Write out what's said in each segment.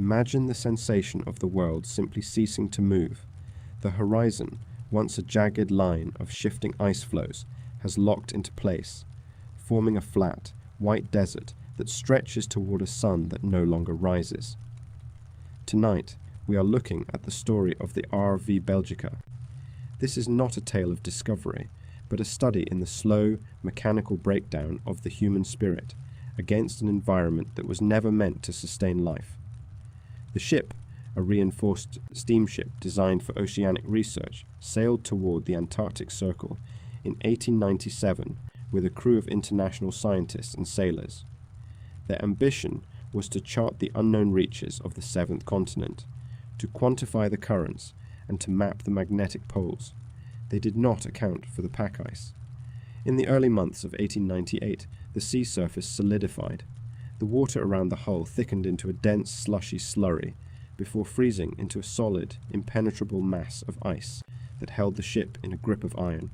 Imagine the sensation of the world simply ceasing to move. The horizon, once a jagged line of shifting ice floes, has locked into place, forming a flat, white desert that stretches toward a sun that no longer rises. Tonight, we are looking at the story of the RV Belgica. This is not a tale of discovery, but a study in the slow, mechanical breakdown of the human spirit against an environment that was never meant to sustain life. The ship, a reinforced steamship designed for oceanic research, sailed toward the Antarctic Circle in 1897 with a crew of international scientists and sailors. Their ambition was to chart the unknown reaches of the seventh continent, to quantify the currents, and to map the magnetic poles. They did not account for the pack ice. In the early months of 1898, the sea surface solidified. The water around the hull thickened into a dense, slushy slurry before freezing into a solid, impenetrable mass of ice that held the ship in a grip of iron.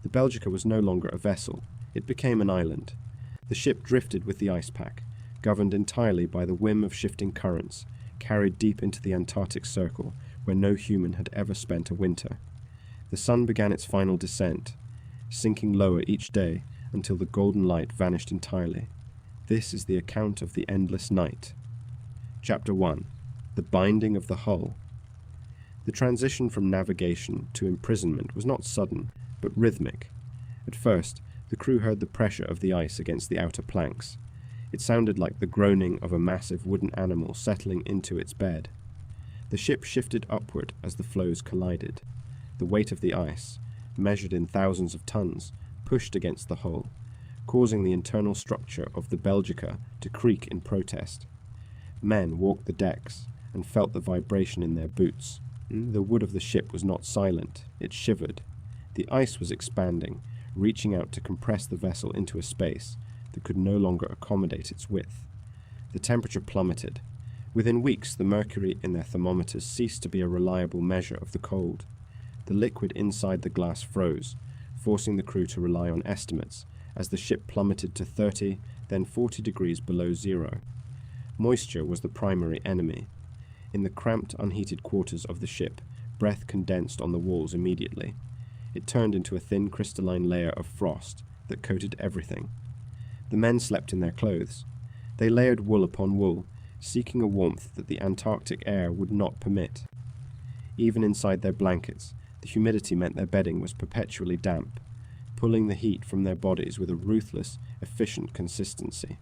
The Belgica was no longer a vessel. It became an island. The ship drifted with the ice pack, governed entirely by the whim of shifting currents, carried deep into the Antarctic Circle, where no human had ever spent a winter. The sun began its final descent, sinking lower each day until the golden light vanished entirely. This is the account of the endless night. Chapter 1. The Binding of the Hull. The transition from navigation to imprisonment was not sudden, but rhythmic. At first, the crew heard the pressure of the ice against the outer planks. It sounded like the groaning of a massive wooden animal settling into its bed. The ship shifted upward as the floes collided. The weight of the ice, measured in thousands of tons, pushed against the hull, causing the internal structure of the Belgica to creak in protest. Men walked the decks and felt the vibration in their boots. The wood of the ship was not silent. It shivered. The ice was expanding, reaching out to compress the vessel into a space that could no longer accommodate its width. The temperature plummeted. Within weeks, the mercury in their thermometers ceased to be a reliable measure of the cold. The liquid inside the glass froze, forcing the crew to rely on estimates as the ship plummeted to 30, then 40 degrees below zero. Moisture was the primary enemy. In the cramped, unheated quarters of the ship, breath condensed on the walls immediately. It turned into a thin crystalline layer of frost that coated everything. The men slept in their clothes. They layered wool upon wool, seeking a warmth that the Antarctic air would not permit. Even inside their blankets, the humidity meant their bedding was perpetually damp, pulling the heat from their bodies with a ruthless, efficient consistency.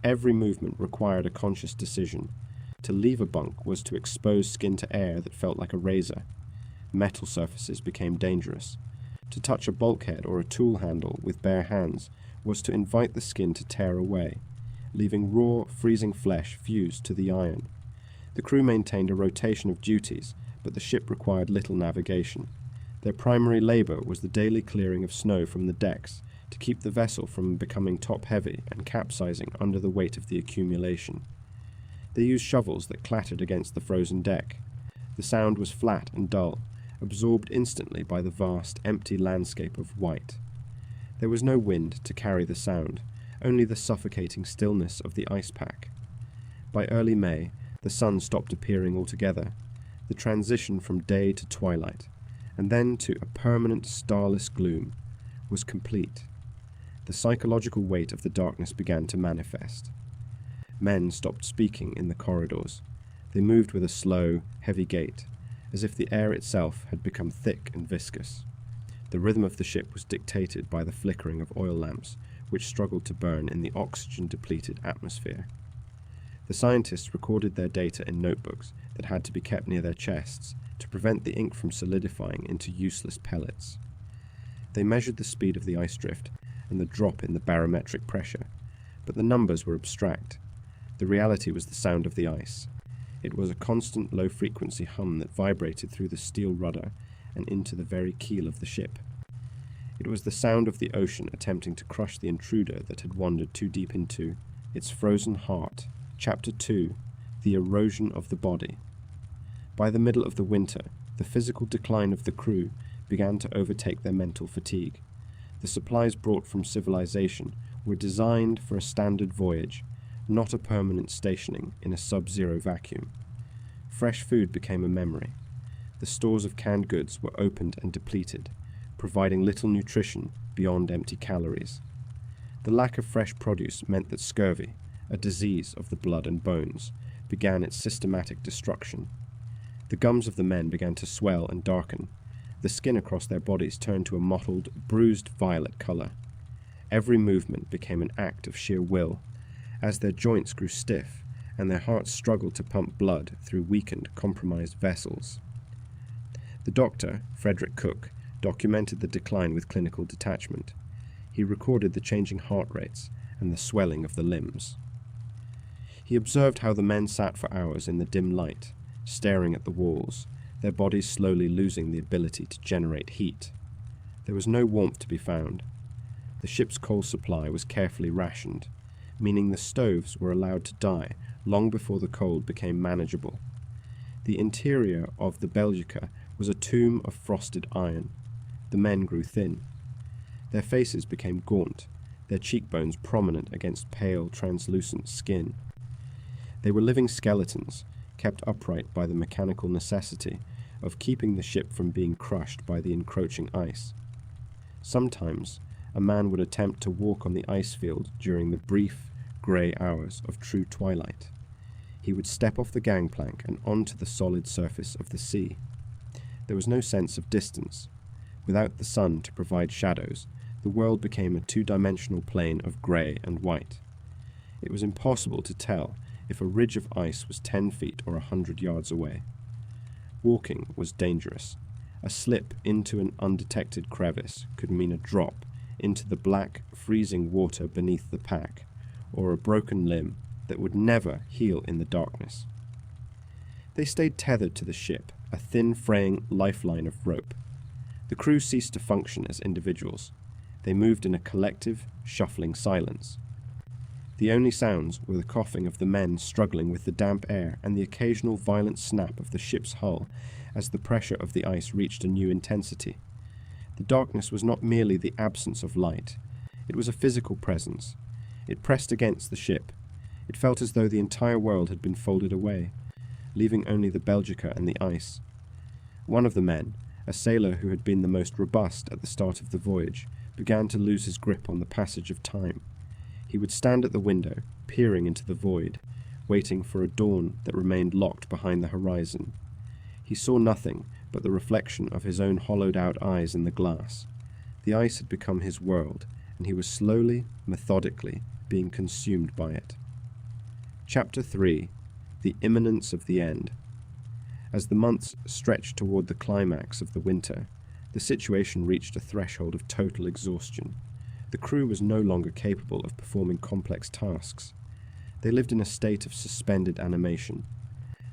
Every movement required a conscious decision. To leave a bunk was to expose skin to air that felt like a razor. Metal surfaces became dangerous. To touch a bulkhead or a tool handle with bare hands was to invite the skin to tear away, leaving raw, freezing flesh fused to the iron. The crew maintained a rotation of duties, but the ship required little navigation. Their primary labor was the daily clearing of snow from the decks to keep the vessel from becoming top-heavy and capsizing under the weight of the accumulation. They used shovels that clattered against the frozen deck. The sound was flat and dull, absorbed instantly by the vast, empty landscape of white. There was no wind to carry the sound, only the suffocating stillness of the ice pack. By early May, the sun stopped appearing altogether. The transition from day to twilight, and then to a permanent starless gloom, was complete. The psychological weight of the darkness began to manifest. Men stopped speaking in the corridors. They moved with a slow, heavy gait, as if the air itself had become thick and viscous. The rhythm of the ship was dictated by the flickering of oil lamps, which struggled to burn in the oxygen-depleted atmosphere. The scientists recorded their data in notebooks that had to be kept near their chests to prevent the ink from solidifying into useless pellets. They measured the speed of the ice drift and the drop in the barometric pressure, but the numbers were abstract. The reality was the sound of the ice. It was a constant low-frequency hum that vibrated through the steel rudder and into the very keel of the ship. It was the sound of the ocean attempting to crush the intruder that had wandered too deep into its frozen heart. Chapter 2. The Erosion of the Body. By the middle of the winter, the physical decline of the crew began to overtake their mental fatigue. The supplies brought from civilization were designed for a standard voyage, not a permanent stationing in a sub-zero vacuum. Fresh food became a memory. The stores of canned goods were opened and depleted, providing little nutrition beyond empty calories. The lack of fresh produce meant that scurvy, a disease of the blood and bones, began its systematic destruction. The gums of the men began to swell and darken. The skin across their bodies turned to a mottled, bruised violet color. Every movement became an act of sheer will, as their joints grew stiff and their hearts struggled to pump blood through weakened, compromised vessels. The doctor, Frederick Cook, documented the decline with clinical detachment. He recorded the changing heart rates and the swelling of the limbs. He observed how the men sat for hours in the dim light, staring at the walls, their bodies slowly losing the ability to generate heat. There was no warmth to be found. The ship's coal supply was carefully rationed, meaning the stoves were allowed to die long before the cold became manageable. The interior of the Belgica was a tomb of frosted iron. The men grew thin. Their faces became gaunt, their cheekbones prominent against pale, translucent skin. They were living skeletons, kept upright by the mechanical necessity of keeping the ship from being crushed by the encroaching ice. Sometimes, a man would attempt to walk on the ice field during the brief, grey hours of true twilight. He would step off the gangplank and onto the solid surface of the sea. There was no sense of distance. Without the sun to provide shadows, the world became a two-dimensional plane of grey and white. It was impossible to tell if a ridge of ice was 10 feet or 100 yards away. Walking was dangerous. A slip into an undetected crevice could mean a drop into the black, freezing water beneath the pack, or a broken limb that would never heal in the darkness. They stayed tethered to the ship, a thin, fraying lifeline of rope. The crew ceased to function as individuals. They moved in a collective, shuffling silence. The only sounds were the coughing of the men struggling with the damp air and the occasional violent snap of the ship's hull as the pressure of the ice reached a new intensity. The darkness was not merely the absence of light. It was a physical presence. It pressed against the ship. It felt as though the entire world had been folded away, leaving only the Belgica and the ice. One of the men, a sailor who had been the most robust at the start of the voyage, began to lose his grip on the passage of time. He would stand at the window, peering into the void, waiting for a dawn that remained locked behind the horizon. He saw nothing but the reflection of his own hollowed-out eyes in the glass. The ice had become his world, and he was slowly, methodically, being consumed by it. Chapter 3. The Imminence of the End. As the months stretched toward the climax of the winter, the situation reached a threshold of total exhaustion. The crew was no longer capable of performing complex tasks. They lived in a state of suspended animation.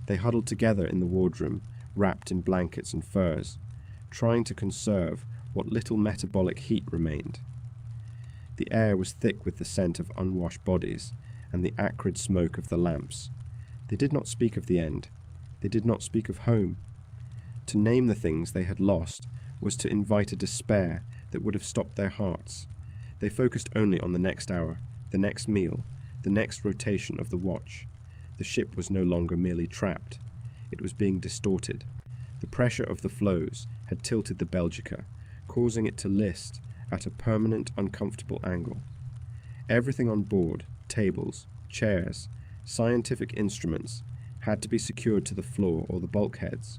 They huddled together in the wardroom, wrapped in blankets and furs, trying to conserve what little metabolic heat remained. The air was thick with the scent of unwashed bodies and the acrid smoke of the lamps. They did not speak of the end. They did not speak of home. To name the things they had lost was to invite a despair that would have stopped their hearts. They focused only on the next hour, the next meal, the next rotation of the watch. The ship was no longer merely trapped. It was being distorted. The pressure of the floes had tilted the Belgica, causing it to list at a permanent, uncomfortable angle. Everything on board, tables, chairs, scientific instruments, had to be secured to the floor or the bulkheads.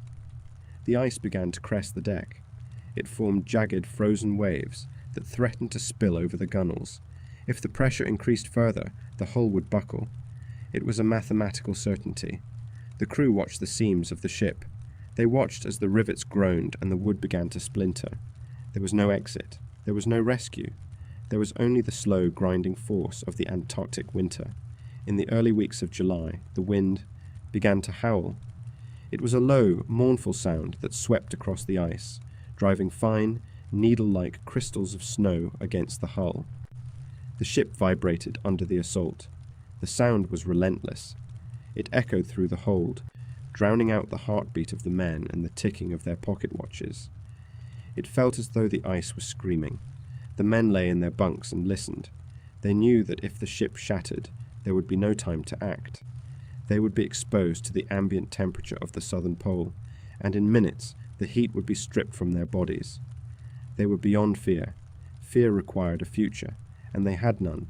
The ice began to crest the deck. It formed jagged, frozen waves that threatened to spill over the gunwales. If the pressure increased further, the hull would buckle. It was a mathematical certainty. The crew watched the seams of the ship. They watched as the rivets groaned and the wood began to splinter. There was no exit. There was no rescue. There was only the slow, grinding force of the Antarctic winter. In the early weeks of July, the wind began to howl. It was a low, mournful sound that swept across the ice, driving fine, needle-like crystals of snow against the hull. The ship vibrated under the assault. The sound was relentless. It echoed through the hold, drowning out the heartbeat of the men and the ticking of their pocket watches. It felt as though the ice was screaming. The men lay in their bunks and listened. They knew that if the ship shattered, there would be no time to act. They would be exposed to the ambient temperature of the southern pole, and in minutes the heat would be stripped from their bodies. They were beyond fear. Fear required a future, and they had none.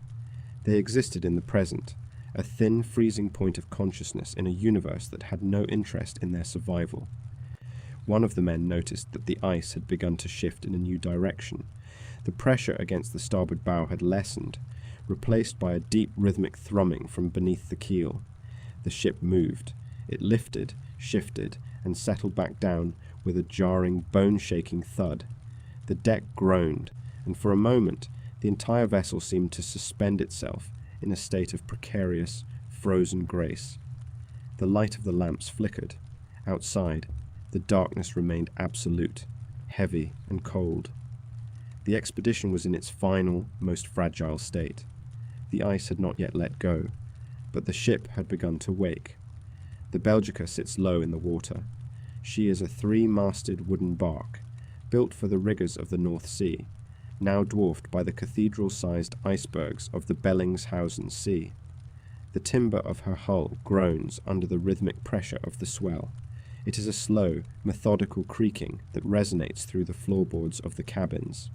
They existed in the present, a thin, freezing point of consciousness in a universe that had no interest in their survival. One of the men noticed that the ice had begun to shift in a new direction. The pressure against the starboard bow had lessened, replaced by a deep rhythmic thrumming from beneath the keel. The ship moved. It lifted, shifted, and settled back down with a jarring, bone-shaking thud. The deck groaned, and for a moment the entire vessel seemed to suspend itself in a state of precarious, frozen grace. The light of the lamps flickered. Outside, the darkness remained absolute, heavy and cold. The expedition was in its final, most fragile state. The ice had not yet let go, but the ship had begun to wake. The Belgica sits low in the water. She is a 3-masted wooden bark, built for the rigours of the North Sea, now dwarfed by the cathedral-sized icebergs of the Bellingshausen Sea. The timber of her hull groans under the rhythmic pressure of the swell. It is a slow, methodical creaking that resonates through the floorboards of the cabins.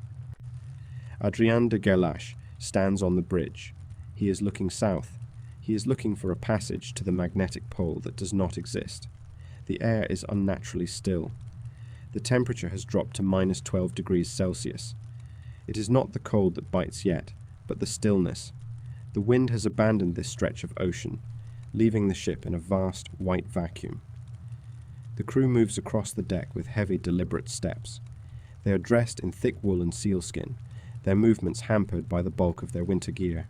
Adrien de Gerlache stands on the bridge. He is looking south. He is looking for a passage to the magnetic pole that does not exist. The air is unnaturally still. The temperature has dropped to -12 degrees Celsius. It is not the cold that bites yet, but the stillness. The wind has abandoned this stretch of ocean, leaving the ship in a vast white vacuum. The crew moves across the deck with heavy, deliberate steps. They are dressed in thick woolen sealskin, their movements hampered by the bulk of their winter gear.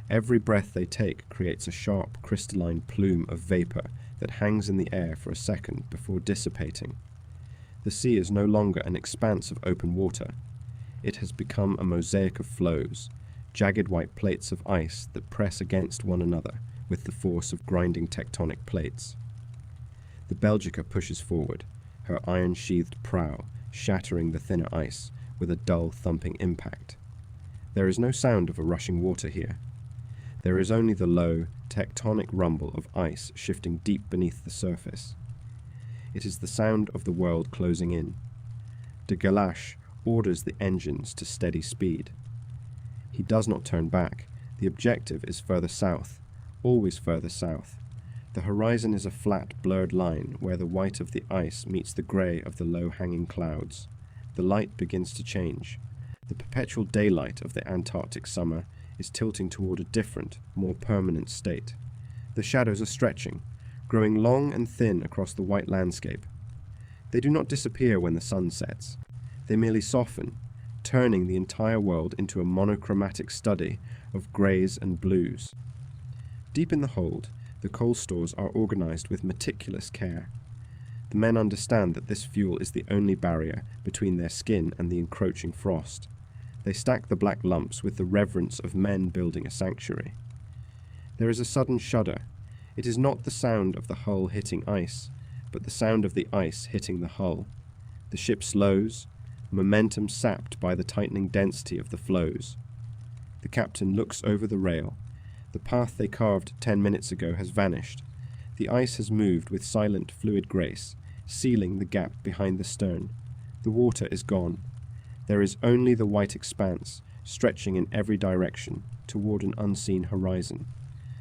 Every breath they take creates a sharp, crystalline plume of vapor that hangs in the air for a second before dissipating. The sea is no longer an expanse of open water. It has become a mosaic of floes, jagged white plates of ice that press against one another with the force of grinding tectonic plates. The Belgica pushes forward, her iron-sheathed prow shattering the thinner ice with a dull, thumping impact. There is no sound of a rushing water here. There is only the low, tectonic rumble of ice shifting deep beneath the surface. It is the sound of the world closing in. De Gerlache orders the engines to steady speed. He does not turn back. The objective is further south, always further south. The horizon is a flat, blurred line where the white of the ice meets the grey of the low-hanging clouds. The light begins to change. The perpetual daylight of the Antarctic summer is tilting toward a different, more permanent state. The shadows are stretching, growing long and thin across the white landscape. They do not disappear when the sun sets. They merely soften, turning the entire world into a monochromatic study of greys and blues. Deep in the hold, the coal stores are organized with meticulous care. The men understand that this fuel is the only barrier between their skin and the encroaching frost. They stack the black lumps with the reverence of men building a sanctuary. There is a sudden shudder. It is not the sound of the hull hitting ice, but the sound of the ice hitting the hull. The ship slows, momentum sapped by the tightening density of the floes. The captain looks over the rail. The path they carved 10 minutes ago has vanished. The ice has moved with silent, fluid grace, sealing the gap behind the stern. The water is gone. There is only the white expanse, stretching in every direction, toward an unseen horizon.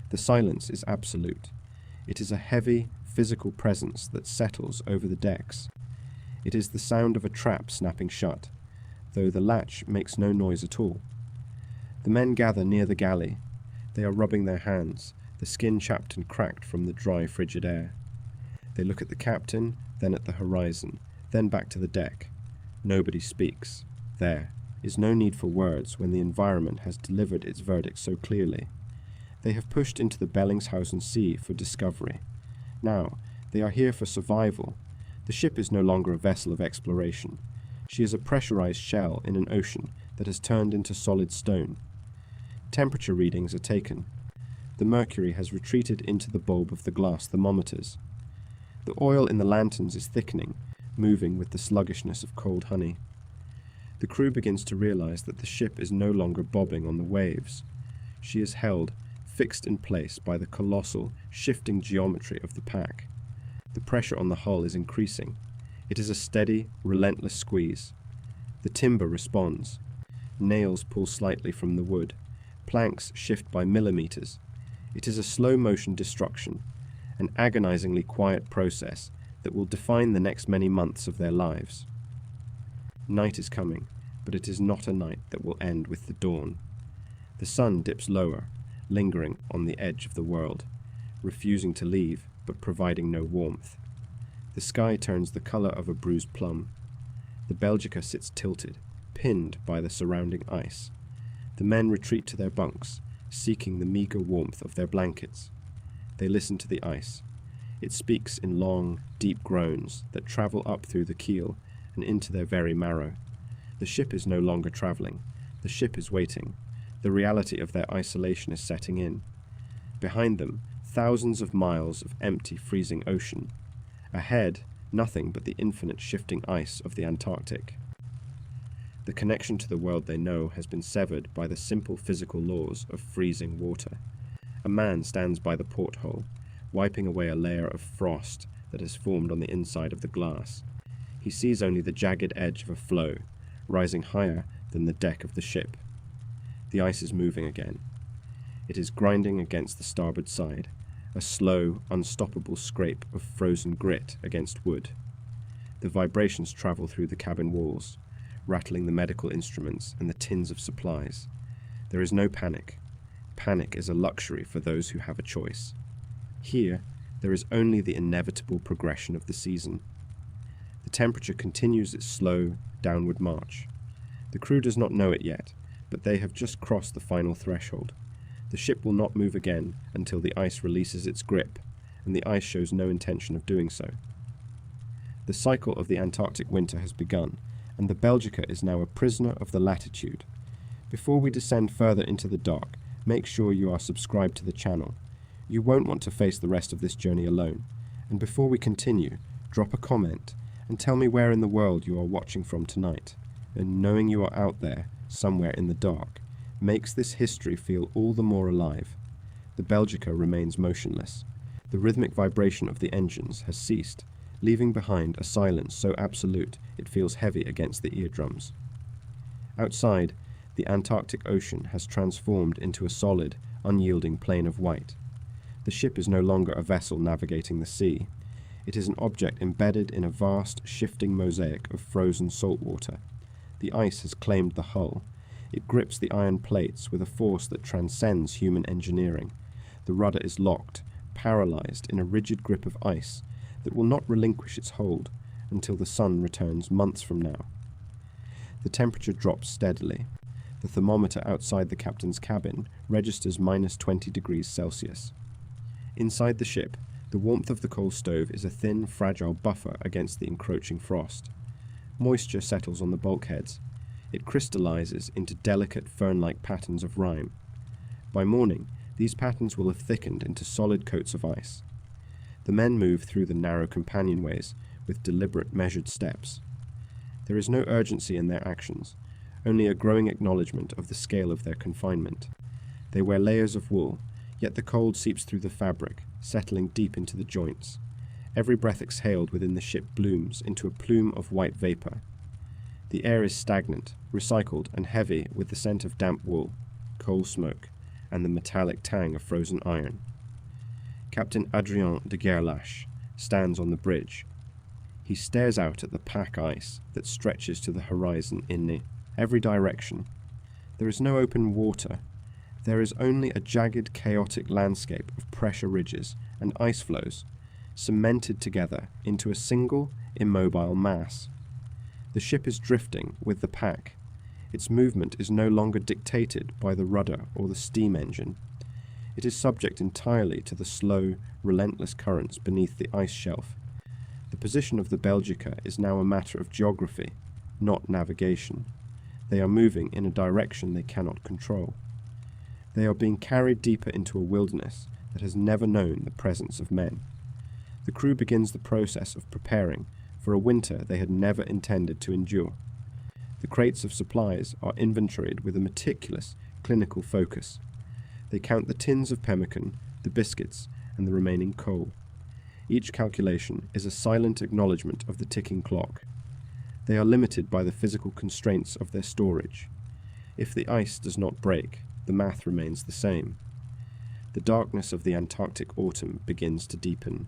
The silence is absolute. It is a heavy, physical presence that settles over the decks. It is the sound of a trap snapping shut, though the latch makes no noise at all. The men gather near the galley. They are rubbing their hands, the skin chapped and cracked from the dry, frigid air. They look at the captain, then at the horizon, then back to the deck. Nobody speaks. There is no need for words when the environment has delivered its verdict so clearly. They have pushed into the Bellingshausen Sea for discovery. Now, they are here for survival. The ship is no longer a vessel of exploration. She is a pressurized shell in an ocean that has turned into solid stone. Temperature readings are taken. The mercury has retreated into the bulb of the glass thermometers. The oil in the lanterns is thickening, moving with the sluggishness of cold honey. The crew begins to realize that the ship is no longer bobbing on the waves. She is held, fixed in place by the colossal, shifting geometry of the pack. The pressure on the hull is increasing. It is a steady, relentless squeeze. The timber responds. Nails pull slightly from the wood. Planks shift by millimeters. It is a slow-motion destruction, an agonizingly quiet process that will define the next many months of their lives. Night is coming, but it is not a night that will end with the dawn. The sun dips lower, lingering on the edge of the world, refusing to leave but providing no warmth. The sky turns the color of a bruised plum. The Belgica sits tilted, pinned by the surrounding ice. The men retreat to their bunks, seeking the meager warmth of their blankets. They listen to the ice. It speaks in long, deep groans that travel up through the keel and into their very marrow. The ship is no longer traveling. The ship is waiting. The reality of their isolation is setting in. Behind them, thousands of miles of empty, freezing ocean. Ahead, nothing but the infinite shifting ice of the Antarctic. The connection to the world they know has been severed by the simple physical laws of freezing water. A man stands by the porthole, wiping away a layer of frost that has formed on the inside of the glass. He sees only the jagged edge of a floe, rising higher than the deck of the ship. The ice is moving again. It is grinding against the starboard side, a slow, unstoppable scrape of frozen grit against wood. The vibrations travel through the cabin walls, rattling the medical instruments and the tins of supplies. There is no panic. Panic is a luxury for those who have a choice. Here, there is only the inevitable progression of the season. The temperature continues its slow, downward march. The crew does not know it yet, but they have just crossed the final threshold. The ship will not move again until the ice releases its grip, and the ice shows no intention of doing so. The cycle of the Antarctic winter has begun, and the Belgica is now a prisoner of the latitude. Before we descend further into the dark, make sure you are subscribed to the channel. You won't want to face the rest of this journey alone. And before we continue, drop a comment and tell me where in the world you are watching from tonight. And knowing you are out there, somewhere in the dark, makes this history feel all the more alive. The Belgica remains motionless. The rhythmic vibration of the engines has ceased, leaving behind a silence so absolute it feels heavy against the eardrums. Outside, the Antarctic Ocean has transformed into a solid, unyielding plain of white. The ship is no longer a vessel navigating the sea. It is an object embedded in a vast, shifting mosaic of frozen salt water. The ice has claimed the hull. It grips the iron plates with a force that transcends human engineering. The rudder is locked, paralyzed in a rigid grip of ice that will not relinquish its hold until the sun returns months from now. The temperature drops steadily. The thermometer outside the captain's cabin registers -20 degrees Celsius. Inside the ship, the warmth of the coal stove is a thin, fragile buffer against the encroaching frost. Moisture settles on the bulkheads. It crystallizes into delicate fern-like patterns of rime. By morning, these patterns will have thickened into solid coats of ice. The men move through the narrow companionways with deliberate, measured steps. There is no urgency in their actions, only a growing acknowledgement of the scale of their confinement. They wear layers of wool, yet the cold seeps through the fabric, settling deep into the joints. Every breath exhaled within the ship blooms into a plume of white vapor. The air is stagnant, recycled, and heavy with the scent of damp wool, coal smoke, and the metallic tang of frozen iron. Captain Adrien de Gerlache stands on the bridge. He stares out at the pack ice that stretches to the horizon in every direction. There is no open water. There is only a jagged, chaotic landscape of pressure ridges and ice floes, cemented together into a single, immobile mass. The ship is drifting with the pack. Its movement is no longer dictated by the rudder or the steam engine. It is subject entirely to the slow, relentless currents beneath the ice shelf. The position of the Belgica is now a matter of geography, not navigation. They are moving in a direction they cannot control. They are being carried deeper into a wilderness that has never known the presence of men. The crew begins the process of preparing for a winter they had never intended to endure. The crates of supplies are inventoried with a meticulous, clinical focus. They count the tins of pemmican, the biscuits, and the remaining coal. Each calculation is a silent acknowledgement of the ticking clock. They are limited by the physical constraints of their storage. If the ice does not break, the math remains the same. The darkness of the Antarctic autumn begins to deepen.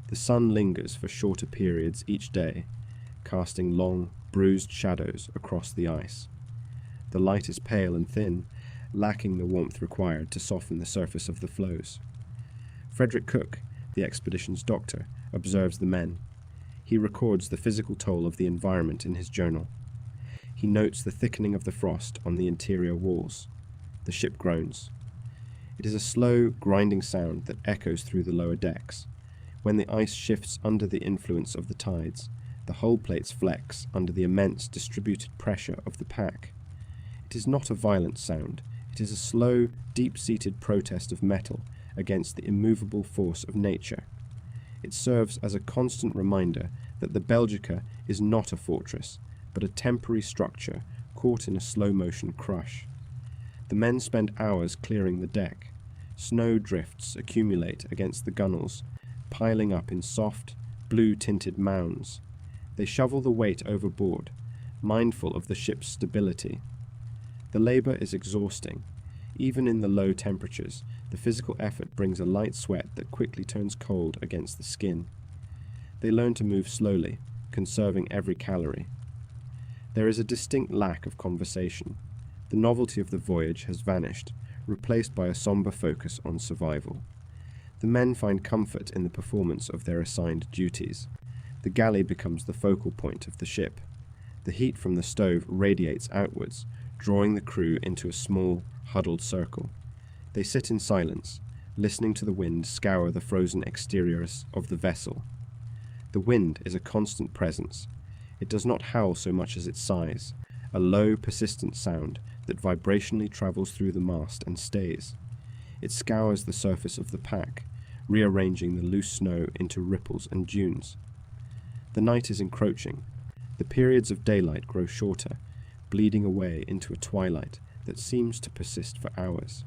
The sun lingers for shorter periods each day, casting long, bruised shadows across the ice. The light is pale and thin, lacking the warmth required to soften the surface of the floes. Frederick Cook, the expedition's doctor, observes the men. He records the physical toll of the environment in his journal. He notes the thickening of the frost on the interior walls. The ship groans. It is a slow, grinding sound that echoes through the lower decks. When the ice shifts under the influence of the tides, the hull plates flex under the immense distributed pressure of the pack. It is not a violent sound. It is a slow, deep-seated protest of metal against the immovable force of nature. It serves as a constant reminder that the Belgica is not a fortress, but a temporary structure caught in a slow-motion crush. The men spend hours clearing the deck. Snow drifts accumulate against the gunwales, piling up in soft, blue-tinted mounds. They shovel the weight overboard, mindful of the ship's stability. The labor is exhausting. Even in the low temperatures, the physical effort brings a light sweat that quickly turns cold against the skin. They learn to move slowly, conserving every calorie. There is a distinct lack of conversation. The novelty of the voyage has vanished, replaced by a somber focus on survival. The men find comfort in the performance of their assigned duties. The galley becomes the focal point of the ship. The heat from the stove radiates outwards, drawing the crew into a small, huddled circle. They sit in silence, listening to the wind scour the frozen exteriors of the vessel. The wind is a constant presence. It does not howl so much as it sighs, a low, persistent sound that vibrationally travels through the mast and stays. It scours the surface of the pack, rearranging the loose snow into ripples and dunes. The night is encroaching. The periods of daylight grow shorter, bleeding away into a twilight that seems to persist for hours.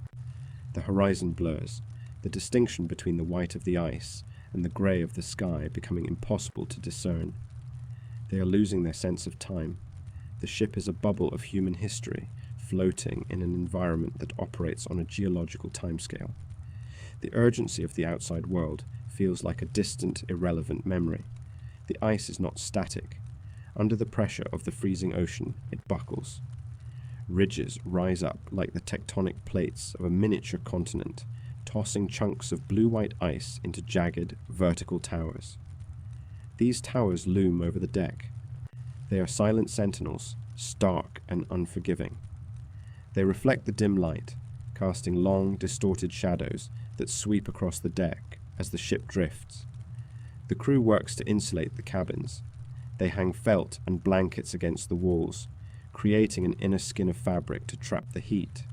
The horizon blurs, the distinction between the white of the ice and the grey of the sky becoming impossible to discern. They are losing their sense of time. The ship is a bubble of human history, floating in an environment that operates on a geological timescale. The urgency of the outside world feels like a distant, irrelevant memory. The ice is not static. Under the pressure of the freezing ocean, it buckles. Ridges rise up like the tectonic plates of a miniature continent, tossing chunks of blue-white ice into jagged, vertical towers. These towers loom over the deck. They are silent sentinels, stark and unforgiving. They reflect the dim light, casting long, distorted shadows that sweep across the deck as the ship drifts. The crew works to insulate the cabins. They hang felt and blankets against the walls, creating an inner skin of fabric to trap the heat.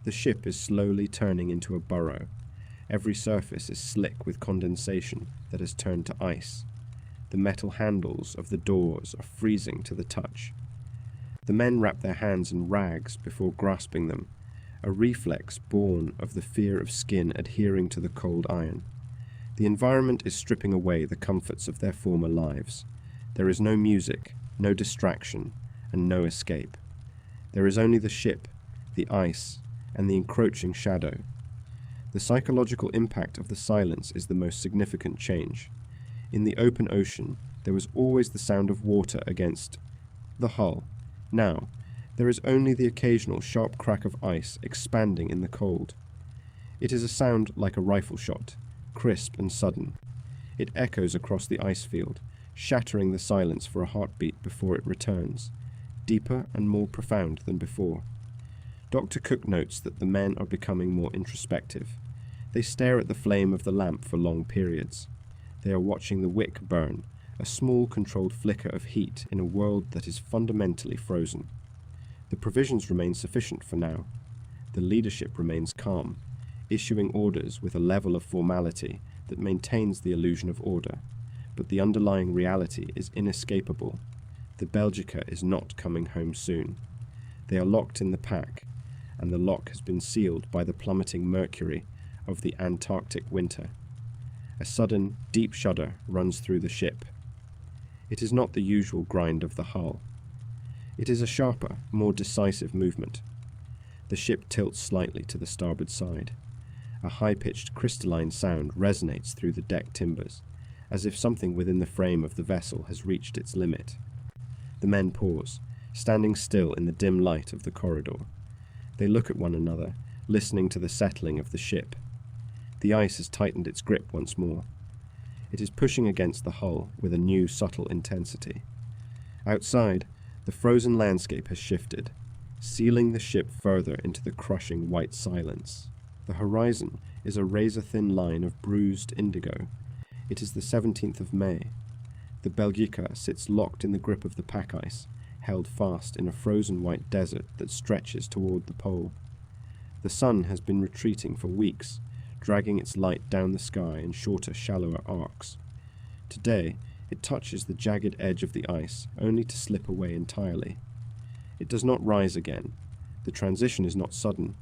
The ship is slowly turning into a burrow. Every surface is slick with condensation that has turned to ice. The metal handles of the doors are freezing to the touch. The men wrap their hands in rags before grasping them, a reflex born of the fear of skin adhering to the cold iron. The environment is stripping away the comforts of their former lives. There is no music, no distraction, and no escape. There is only the ship, the ice, and the encroaching shadow. The psychological impact of the silence is the most significant change. In the open ocean, there was always the sound of water against the hull. Now, there is only the occasional sharp crack of ice expanding in the cold. It is a sound like a rifle shot, crisp and sudden. It echoes across the ice field, shattering the silence for a heartbeat before it returns, deeper and more profound than before. Dr. Cook notes that the men are becoming more introspective. They stare at the flame of the lamp for long periods. They are watching the wick burn, a small controlled flicker of heat in a world that is fundamentally frozen. The provisions remain sufficient for now. The leadership remains calm, issuing orders with a level of formality that maintains the illusion of order, but the underlying reality is inescapable. The Belgica is not coming home soon. They are locked in the pack, and the lock has been sealed by the plummeting mercury of the Antarctic winter. A sudden, deep shudder runs through the ship. It is not the usual grind of the hull. It is a sharper, more decisive movement. The ship tilts slightly to the starboard side. A high-pitched crystalline sound resonates through the deck timbers, as if something within the frame of the vessel has reached its limit. The men pause, standing still in the dim light of the corridor. They look at one another, listening to the settling of the ship. The ice has tightened its grip once more. It is pushing against the hull with a new subtle intensity. Outside, the frozen landscape has shifted, sealing the ship further into the crushing white silence. The horizon is a razor-thin line of bruised indigo. It is the 17th of May. The Belgica sits locked in the grip of the pack ice, held fast in a frozen white desert that stretches toward the pole. The sun has been retreating for weeks, dragging its light down the sky in shorter, shallower arcs. Today, it touches the jagged edge of the ice, only to slip away entirely. It does not rise again. The transition is not sudden.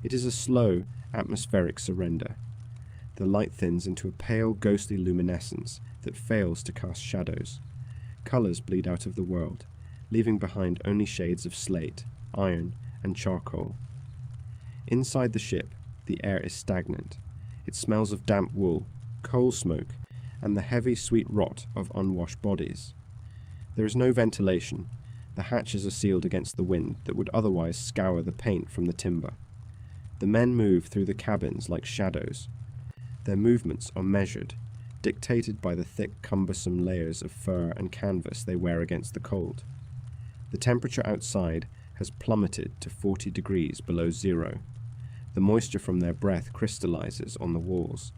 It is a slow, atmospheric surrender. The light thins into a pale, ghostly luminescence that fails to cast shadows. Colours bleed out of the world, leaving behind only shades of slate, iron, and charcoal. Inside the ship, the air is stagnant. It smells of damp wool, coal smoke, and the heavy, sweet rot of unwashed bodies. There is no ventilation. The hatches are sealed against the wind that would otherwise scour the paint from the timber. The men move through the cabins like shadows. Their movements are measured, dictated by the thick, cumbersome layers of fur and canvas they wear against the cold. The temperature outside has plummeted to 40 degrees below zero. The moisture from their breath crystallizes on the walls.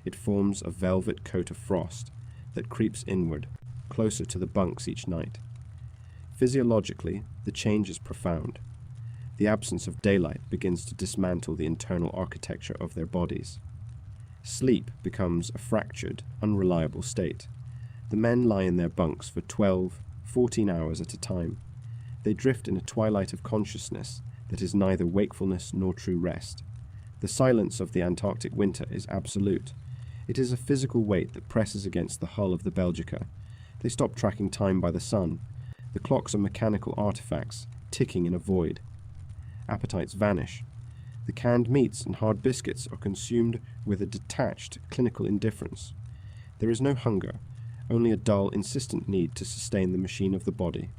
It forms a velvet coat of frost that creeps inward, closer to the bunks each night. Physiologically, the change is profound. The absence of daylight begins to dismantle the internal architecture of their bodies. Sleep becomes a fractured, unreliable state. The men lie in their bunks for 12, 14 hours at a time. They drift in a twilight of consciousness that is neither wakefulness nor true rest. The silence of the Antarctic winter is absolute. It is a physical weight that presses against the hull of the Belgica. They stop tracking time by the sun. The clocks are mechanical artifacts, ticking in a void. Appetites vanish. The canned meats and hard biscuits are consumed with a detached, clinical indifference. There is no hunger, only a dull, insistent need to sustain the machine of the body.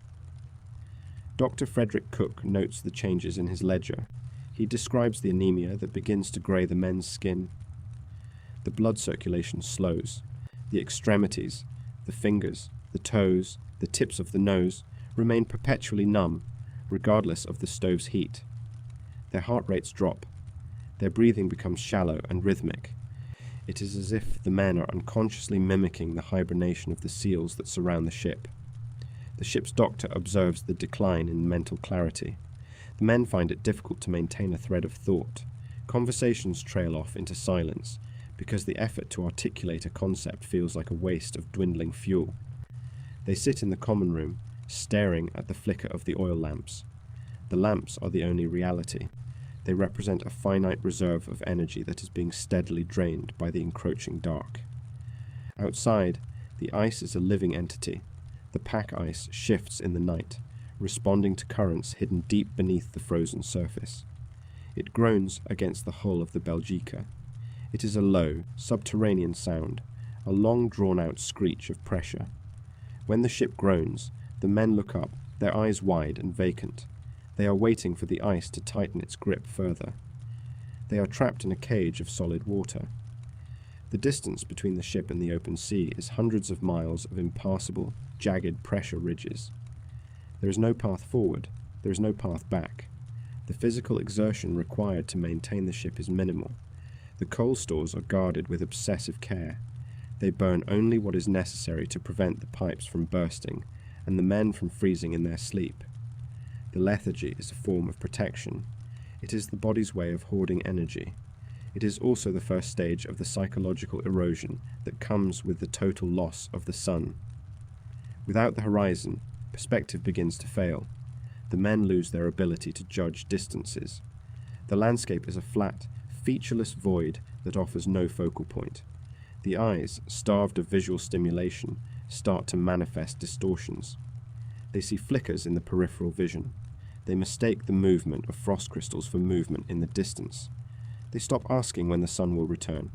Dr. Frederick Cook notes the changes in his ledger. He describes the anemia that begins to grey the men's skin. The blood circulation slows. The extremities, the fingers, the toes, the tips of the nose, remain perpetually numb, regardless of the stove's heat. Their heart rates drop. Their breathing becomes shallow and rhythmic. It is as if the men are unconsciously mimicking the hibernation of the seals that surround the ship. The ship's doctor observes the decline in mental clarity. The men find it difficult to maintain a thread of thought. Conversations trail off into silence, because the effort to articulate a concept feels like a waste of dwindling fuel. They sit in the common room, staring at the flicker of the oil lamps. The lamps are the only reality. They represent a finite reserve of energy that is being steadily drained by the encroaching dark. Outside, the ice is a living entity. The pack ice shifts in the night, responding to currents hidden deep beneath the frozen surface. It groans against the hull of the Belgica. It is a low, subterranean sound, a long drawn-out screech of pressure. When the ship groans, the men look up, their eyes wide and vacant. They are waiting for the ice to tighten its grip further. They are trapped in a cage of solid water. The distance between the ship and the open sea is hundreds of miles of impassable, jagged pressure ridges. There is no path forward, there is no path back. The physical exertion required to maintain the ship is minimal. The coal stores are guarded with obsessive care. They burn only what is necessary to prevent the pipes from bursting and the men from freezing in their sleep. The lethargy is a form of protection. It is the body's way of hoarding energy. It is also the first stage of the psychological erosion that comes with the total loss of the sun. Without the horizon, perspective begins to fail. The men lose their ability to judge distances. The landscape is a flat, featureless void that offers no focal point. The eyes, starved of visual stimulation, start to manifest distortions. They see flickers in the peripheral vision. They mistake the movement of frost crystals for movement in the distance. They stop asking when the sun will return.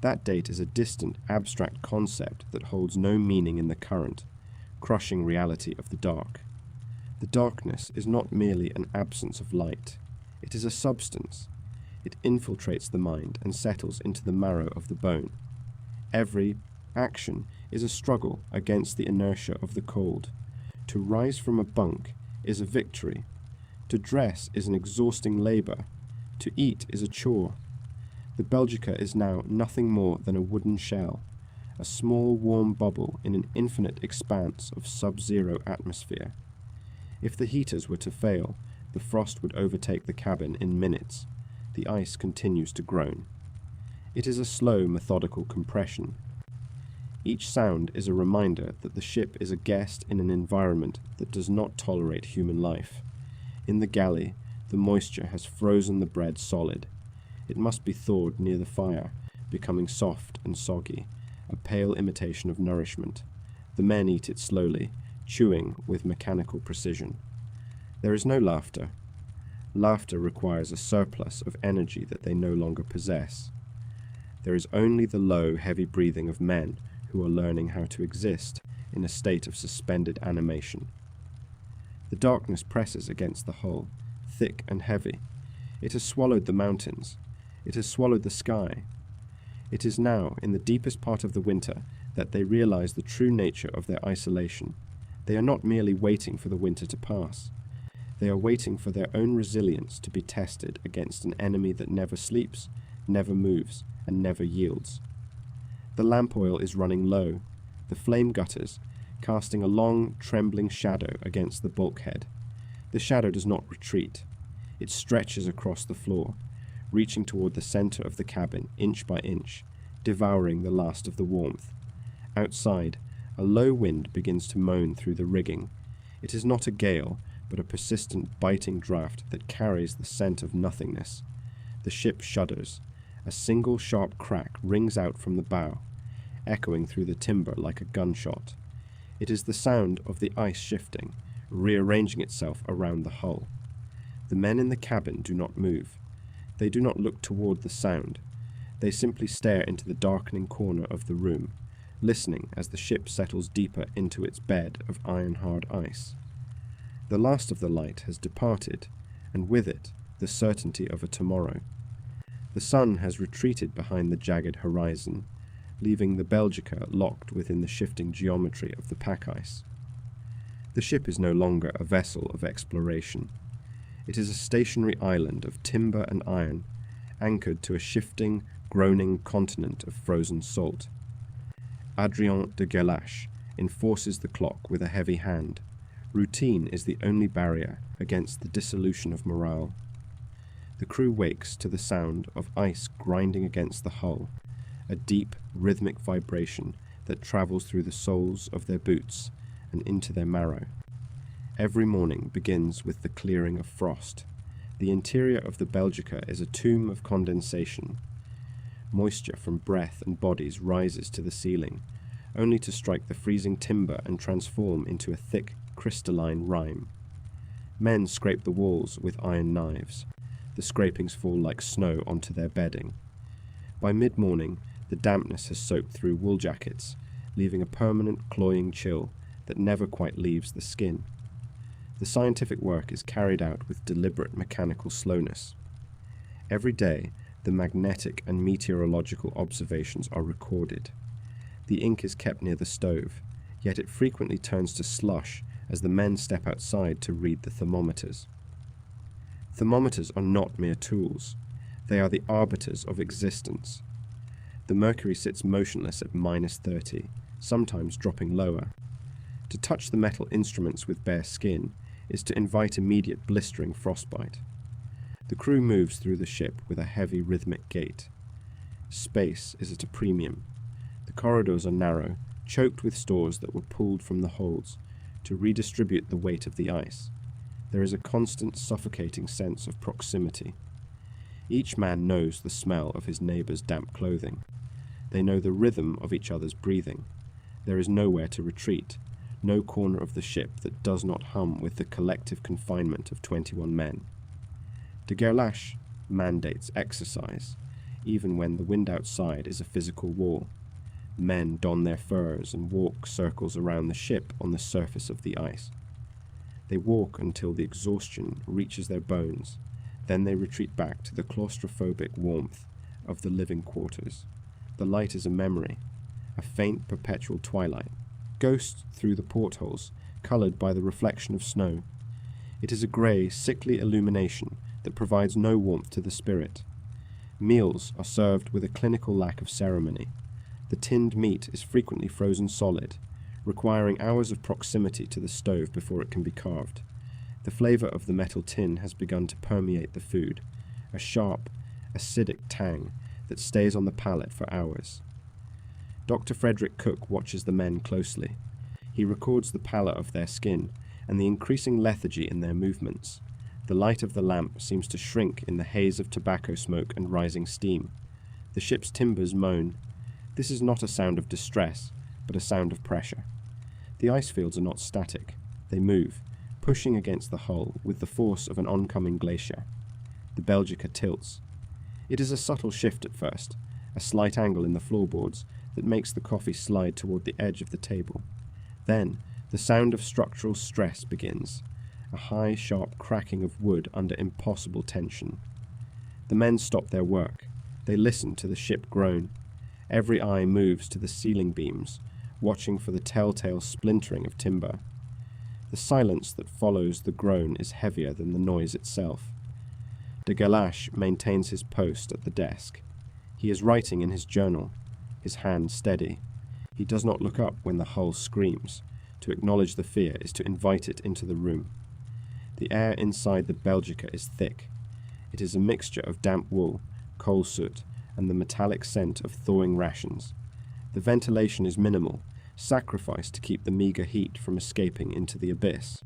That date is a distant, abstract concept that holds no meaning in the current, crushing reality of the dark. The darkness is not merely an absence of light. It is a substance. It infiltrates the mind and settles into the marrow of the bone. Every action is a struggle against the inertia of the cold. To rise from a bunk is a victory. To dress is an exhausting labor. To eat is a chore. The Belgica is now nothing more than a wooden shell, a small warm bubble in an infinite expanse of sub-zero atmosphere. If the heaters were to fail, the frost would overtake the cabin in minutes. The ice continues to groan. It is a slow, methodical compression. Each sound is a reminder that the ship is a guest in an environment that does not tolerate human life. In the galley, the moisture has frozen the bread solid. It must be thawed near the fire, becoming soft and soggy, a pale imitation of nourishment. The men eat it slowly, chewing with mechanical precision. There is no laughter. Laughter requires a surplus of energy that they no longer possess. There is only the low, heavy breathing of men who are learning how to exist in a state of suspended animation. The darkness presses against the hull, thick and heavy. It has swallowed the mountains. It has swallowed the sky. It is now, in the deepest part of the winter, that they realize the true nature of their isolation. They are not merely waiting for the winter to pass. They are waiting for their own resilience to be tested against an enemy that never sleeps, never moves, and never yields. The lamp oil is running low. The flame gutters, casting a long, trembling shadow against the bulkhead. The shadow does not retreat. It stretches across the floor, reaching toward the center of the cabin, inch by inch, devouring the last of the warmth. Outside, a low wind begins to moan through the rigging. It is not a gale, but a persistent, biting draught that carries the scent of nothingness. The ship shudders. A single sharp crack rings out from the bow, echoing through the timber like a gunshot. It is the sound of the ice shifting, rearranging itself around the hull. The men in the cabin do not move. They do not look toward the sound. They simply stare into the darkening corner of the room, listening as the ship settles deeper into its bed of iron-hard ice. The last of the light has departed, and with it, the certainty of a tomorrow. The sun has retreated behind the jagged horizon, leaving the Belgica locked within the shifting geometry of the pack ice. The ship is no longer a vessel of exploration. It is a stationary island of timber and iron, anchored to a shifting, groaning continent of frozen salt. Adrien de Gerlache enforces the clock with a heavy hand. Routine is the only barrier against the dissolution of morale. The crew wakes to the sound of ice grinding against the hull, a deep, rhythmic vibration that travels through the soles of their boots and into their marrow. Every morning begins with the clearing of frost. The interior of the Belgica is a tomb of condensation. Moisture from breath and bodies rises to the ceiling, only to strike the freezing timber and transform into a thick, crystalline rime. Men scrape the walls with iron knives. The scrapings fall like snow onto their bedding. By mid-morning, the dampness has soaked through wool jackets, leaving a permanent, cloying chill that never quite leaves the skin. The scientific work is carried out with deliberate mechanical slowness. Every day, the magnetic and meteorological observations are recorded. The ink is kept near the stove, yet it frequently turns to slush as the men step outside to read the thermometers. Thermometers are not mere tools. They are the arbiters of existence. The mercury sits motionless at -30, sometimes dropping lower. To touch the metal instruments with bare skin is to invite immediate blistering frostbite. The crew moves through the ship with a heavy rhythmic gait. Space is at a premium. The corridors are narrow, choked with stores that were pulled from the holds to redistribute the weight of the ice. There is a constant suffocating sense of proximity. Each man knows the smell of his neighbour's damp clothing. They know the rhythm of each other's breathing. There is nowhere to retreat, no corner of the ship that does not hum with the collective confinement of 21 men. De Gerlache mandates exercise, even when the wind outside is a physical wall. Men don their furs and walk circles around the ship on the surface of the ice. They walk until the exhaustion reaches their bones, then they retreat back to the claustrophobic warmth of the living quarters. The light is a memory, a faint perpetual twilight, ghosts through the portholes, coloured by the reflection of snow. It is a grey, sickly illumination that provides no warmth to the spirit. Meals are served with a clinical lack of ceremony. The tinned meat is frequently frozen solid, requiring hours of proximity to the stove before it can be carved. The flavour of the metal tin has begun to permeate the food, a sharp, acidic tang that stays on the palate for hours. Dr. Frederick Cook watches the men closely. He records the pallor of their skin and the increasing lethargy in their movements. The light of the lamp seems to shrink in the haze of tobacco smoke and rising steam. The ship's timbers moan. This is not a sound of distress, but a sound of pressure. The ice fields are not static. They move, pushing against the hull with the force of an oncoming glacier. The Belgica tilts. It is a subtle shift at first, a slight angle in the floorboards that makes the coffee slide toward the edge of the table. Then, the sound of structural stress begins, a high, sharp cracking of wood under impossible tension. The men stop their work. They listen to the ship groan. Every eye moves to the ceiling beams, watching for the telltale splintering of timber. The silence that follows the groan is heavier than the noise itself. De Gerlache maintains his post at the desk. He is writing in his journal, his hand steady. He does not look up when the hull screams. To acknowledge the fear is to invite it into the room. The air inside the Belgica is thick. It is a mixture of damp wool, coal soot, and the metallic scent of thawing rations. The ventilation is minimal, sacrificed to keep the meagre heat from escaping into the abyss.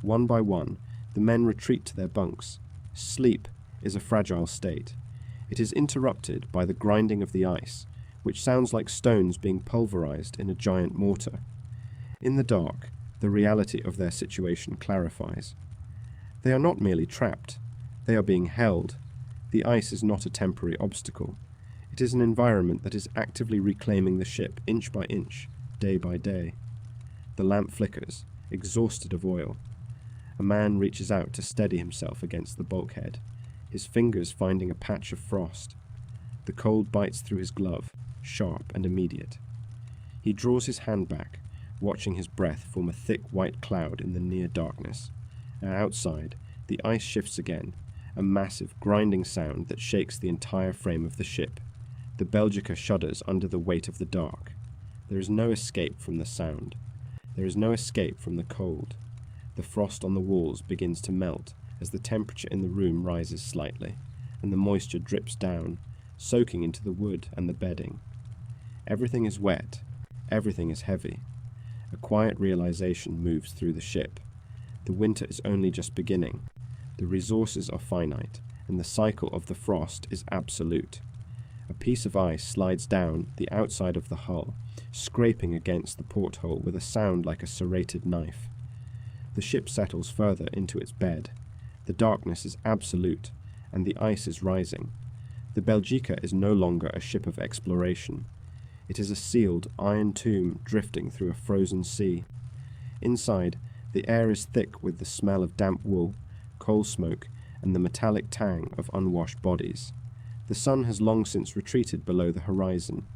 One by one, the men retreat to their bunks. Sleep is a fragile state. It is interrupted by the grinding of the ice, which sounds like stones being pulverized in a giant mortar. In the dark, the reality of their situation clarifies. They are not merely trapped. They are being held. The ice is not a temporary obstacle. It is an environment that is actively reclaiming the ship inch by inch, day by day. The lamp flickers, exhausted of oil. A man reaches out to steady himself against the bulkhead, his fingers finding a patch of frost. The cold bites through his glove, sharp and immediate. He draws his hand back, watching his breath form a thick white cloud in the near darkness. Outside, the ice shifts again, a massive grinding sound that shakes the entire frame of the ship. The Belgica shudders under the weight of the dark. There is no escape from the sound. There is no escape from the cold. The frost on the walls begins to melt as the temperature in the room rises slightly, and the moisture drips down, soaking into the wood and the bedding. Everything is wet. Everything is heavy. A quiet realization moves through the ship. The winter is only just beginning. The resources are finite, and the cycle of the frost is absolute. A piece of ice slides down the outside of the hull, scraping against the porthole with a sound like a serrated knife. The ship settles further into its bed. The darkness is absolute, and the ice is rising. The Belgica is no longer a ship of exploration. It is a sealed iron tomb drifting through a frozen sea. Inside, the air is thick with the smell of damp wool, coal smoke, and the metallic tang of unwashed bodies. The sun has long since retreated below the horizon.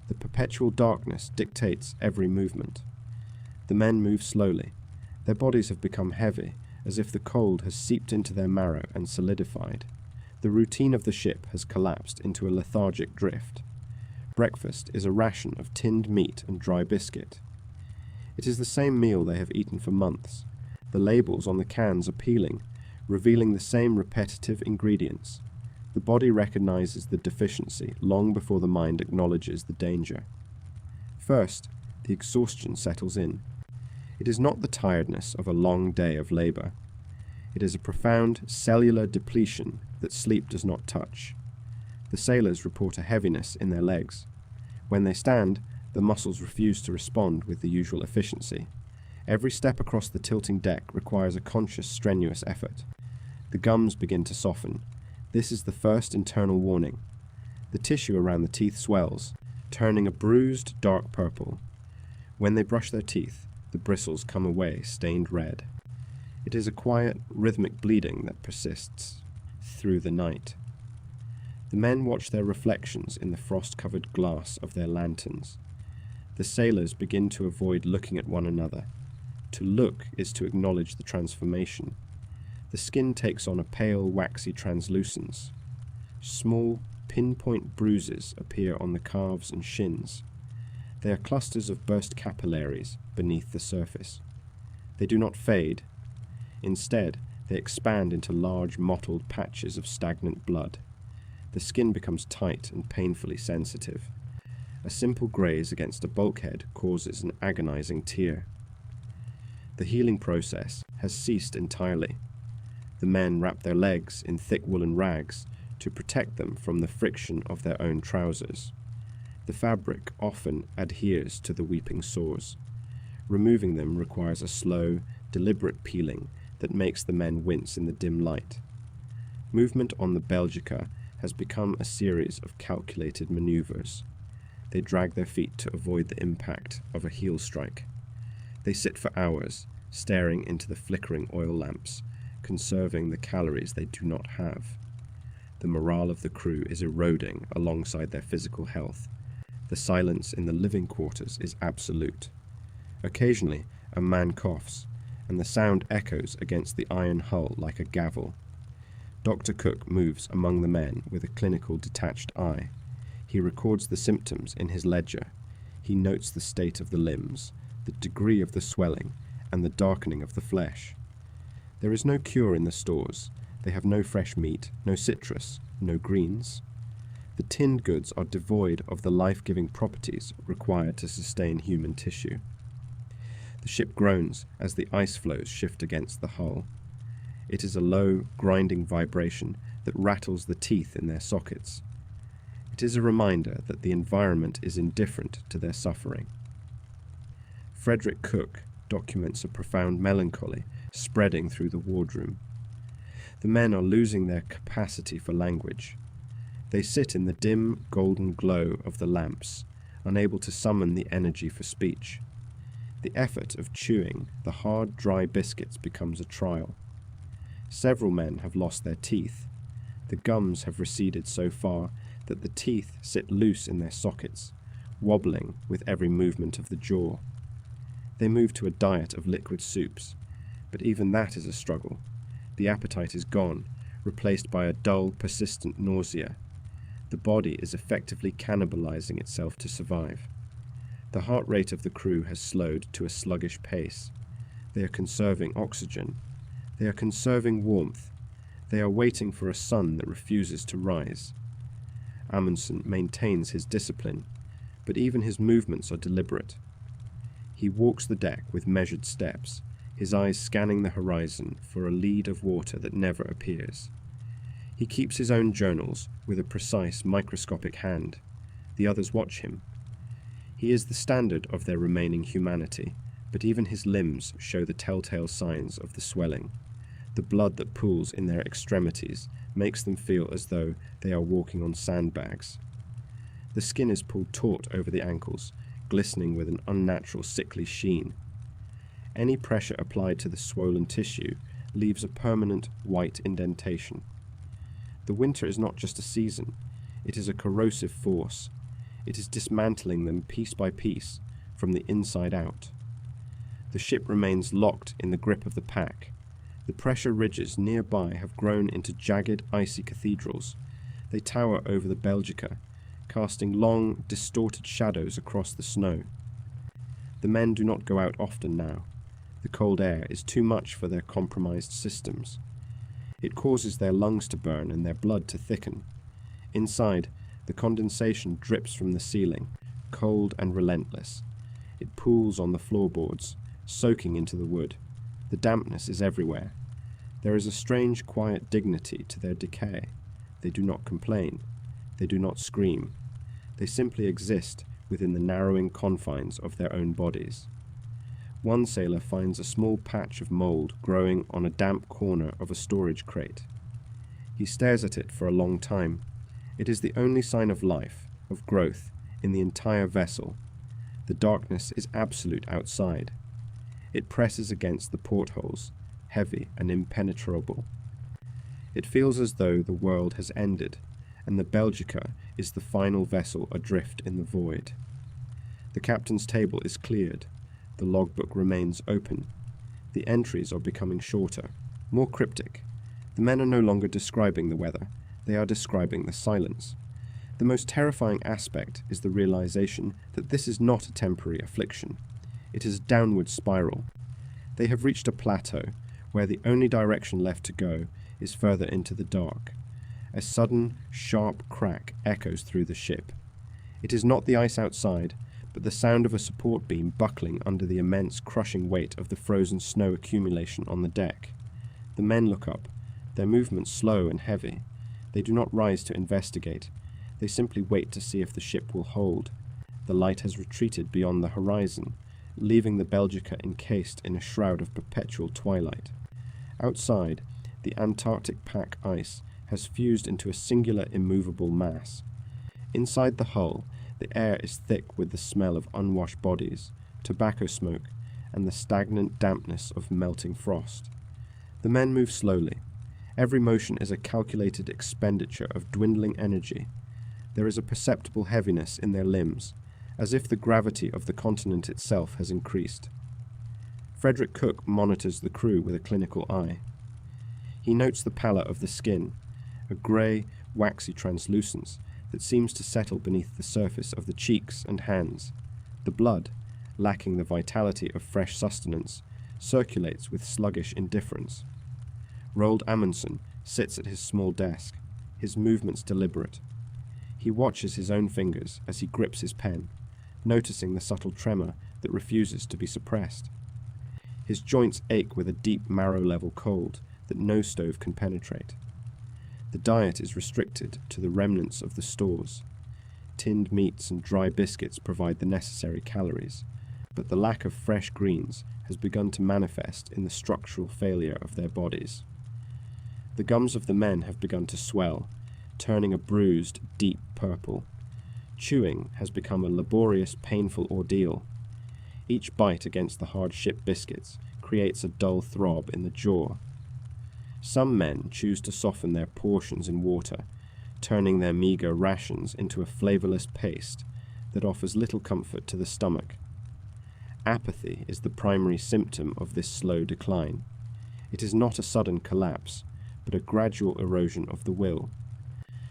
The perpetual darkness dictates every movement. The men move slowly. Their bodies have become heavy, as if the cold has seeped into their marrow and solidified. The routine of the ship has collapsed into a lethargic drift. Breakfast is a ration of tinned meat and dry biscuit. It is the same meal they have eaten for months. The labels on the cans are peeling, revealing the same repetitive ingredients. The body recognizes the deficiency long before the mind acknowledges the danger. First, the exhaustion settles in. It is not the tiredness of a long day of labor. It is a profound cellular depletion that sleep does not touch. The sailors report a heaviness in their legs. When they stand, the muscles refuse to respond with the usual efficiency. Every step across the tilting deck requires a conscious, strenuous effort. The gums begin to soften. This is the first internal warning. The tissue around the teeth swells, turning a bruised, dark purple. When they brush their teeth, the bristles come away stained red. It is a quiet, rhythmic bleeding that persists through the night. The men watch their reflections in the frost-covered glass of their lanterns. The sailors begin to avoid looking at one another. To look is to acknowledge the transformation. The skin takes on a pale, waxy translucence. Small, pinpoint bruises appear on the calves and shins. They are clusters of burst capillaries beneath the surface. They do not fade. Instead, they expand into large, mottled patches of stagnant blood. The skin becomes tight and painfully sensitive. A simple graze against a bulkhead causes an agonizing tear. The healing process has ceased entirely. The men wrap their legs in thick woolen rags to protect them from the friction of their own trousers. The fabric often adheres to the weeping sores. Removing them requires a slow, deliberate peeling that makes the men wince in the dim light. Movement on the Belgica has become a series of calculated maneuvers. They drag their feet to avoid the impact of a heel strike. They sit for hours, staring into the flickering oil lamps, conserving the calories they do not have. The morale of the crew is eroding alongside their physical health. The silence in the living quarters is absolute. Occasionally, a man coughs, and the sound echoes against the iron hull like a gavel. Dr. Cook moves among the men with a clinical, detached eye. He records the symptoms in his ledger. He notes the state of the limbs, the degree of the swelling, and the darkening of the flesh. There is no cure in the stores. They have no fresh meat, no citrus, no greens. The tinned goods are devoid of the life-giving properties required to sustain human tissue. The ship groans as the ice floes shift against the hull. It is a low, grinding vibration that rattles the teeth in their sockets. It is a reminder that the environment is indifferent to their suffering. Frederick Cook documents a profound melancholy spreading through the wardroom. The men are losing their capacity for language. They sit in the dim, golden glow of the lamps, unable to summon the energy for speech. The effort of chewing the hard, dry biscuits becomes a trial. Several men have lost their teeth. The gums have receded so far that the teeth sit loose in their sockets, wobbling with every movement of the jaw. They move to a diet of liquid soups, but even that is a struggle. The appetite is gone, replaced by a dull, persistent nausea. The body is effectively cannibalizing itself to survive. The heart rate of the crew has slowed to a sluggish pace. They are conserving oxygen. They are conserving warmth. They are waiting for a sun that refuses to rise. Amundsen maintains his discipline, but even his movements are deliberate. He walks the deck with measured steps, his eyes scanning the horizon for a lead of water that never appears. He keeps his own journals with a precise, microscopic hand. The others watch him. He is the standard of their remaining humanity, but even his limbs show the telltale signs of the swelling. The blood that pools in their extremities makes them feel as though they are walking on sandbags. The skin is pulled taut over the ankles, glistening with an unnatural sickly sheen. Any pressure applied to the swollen tissue leaves a permanent white indentation. The winter is not just a season, it is a corrosive force. It is dismantling them piece by piece, from the inside out. The ship remains locked in the grip of the pack. The pressure ridges nearby have grown into jagged, icy cathedrals. They tower over the Belgica, casting long, distorted shadows across the snow. The men do not go out often now. The cold air is too much for their compromised systems. It causes their lungs to burn and their blood to thicken. Inside, the condensation drips from the ceiling, cold and relentless. It pools on the floorboards, soaking into the wood. The dampness is everywhere. There is a strange, quiet dignity to their decay. They do not complain. They do not scream. They simply exist within the narrowing confines of their own bodies. One sailor finds a small patch of mold growing on a damp corner of a storage crate. He stares at it for a long time. It is the only sign of life, of growth, in the entire vessel. The darkness is absolute outside. It presses against the portholes, heavy and impenetrable. It feels as though the world has ended, and the Belgica is the final vessel adrift in the void. The captain's table is cleared. The logbook remains open. The entries are becoming shorter, more cryptic. The men are no longer describing the weather. They are describing the silence. The most terrifying aspect is the realization that this is not a temporary affliction. It is a downward spiral. They have reached a plateau where the only direction left to go is further into the dark. A sudden, sharp crack echoes through the ship. It is not the ice outside, but the sound of a support beam buckling under the immense, crushing weight of the frozen snow accumulation on the deck. The men look up, their movements slow and heavy. They do not rise to investigate. They simply wait to see if the ship will hold. The light has retreated beyond the horizon, leaving the Belgica encased in a shroud of perpetual twilight. Outside, the Antarctic pack ice has fused into a singular immovable mass. Inside the hull, the air is thick with the smell of unwashed bodies, tobacco smoke, and the stagnant dampness of melting frost. The men move slowly. Every motion is a calculated expenditure of dwindling energy. There is a perceptible heaviness in their limbs, as if the gravity of the continent itself has increased. Frederick Cook monitors the crew with a clinical eye. He notes the pallor of the skin, a grey, waxy translucence that seems to settle beneath the surface of the cheeks and hands. The blood, lacking the vitality of fresh sustenance, circulates with sluggish indifference. Roald Amundsen sits at his small desk, his movements deliberate. He watches his own fingers as he grips his pen, noticing the subtle tremor that refuses to be suppressed. His joints ache with a deep marrow-level cold that no stove can penetrate. The diet is restricted to the remnants of the stores. Tinned meats and dry biscuits provide the necessary calories, but the lack of fresh greens has begun to manifest in the structural failure of their bodies. The gums of the men have begun to swell, turning a bruised, deep purple. Chewing has become a laborious, painful ordeal. Each bite against the hard ship biscuits creates a dull throb in the jaw. Some men choose to soften their portions in water, turning their meagre rations into a flavorless paste that offers little comfort to the stomach. Apathy is the primary symptom of this slow decline. It is not a sudden collapse, but a gradual erosion of the will.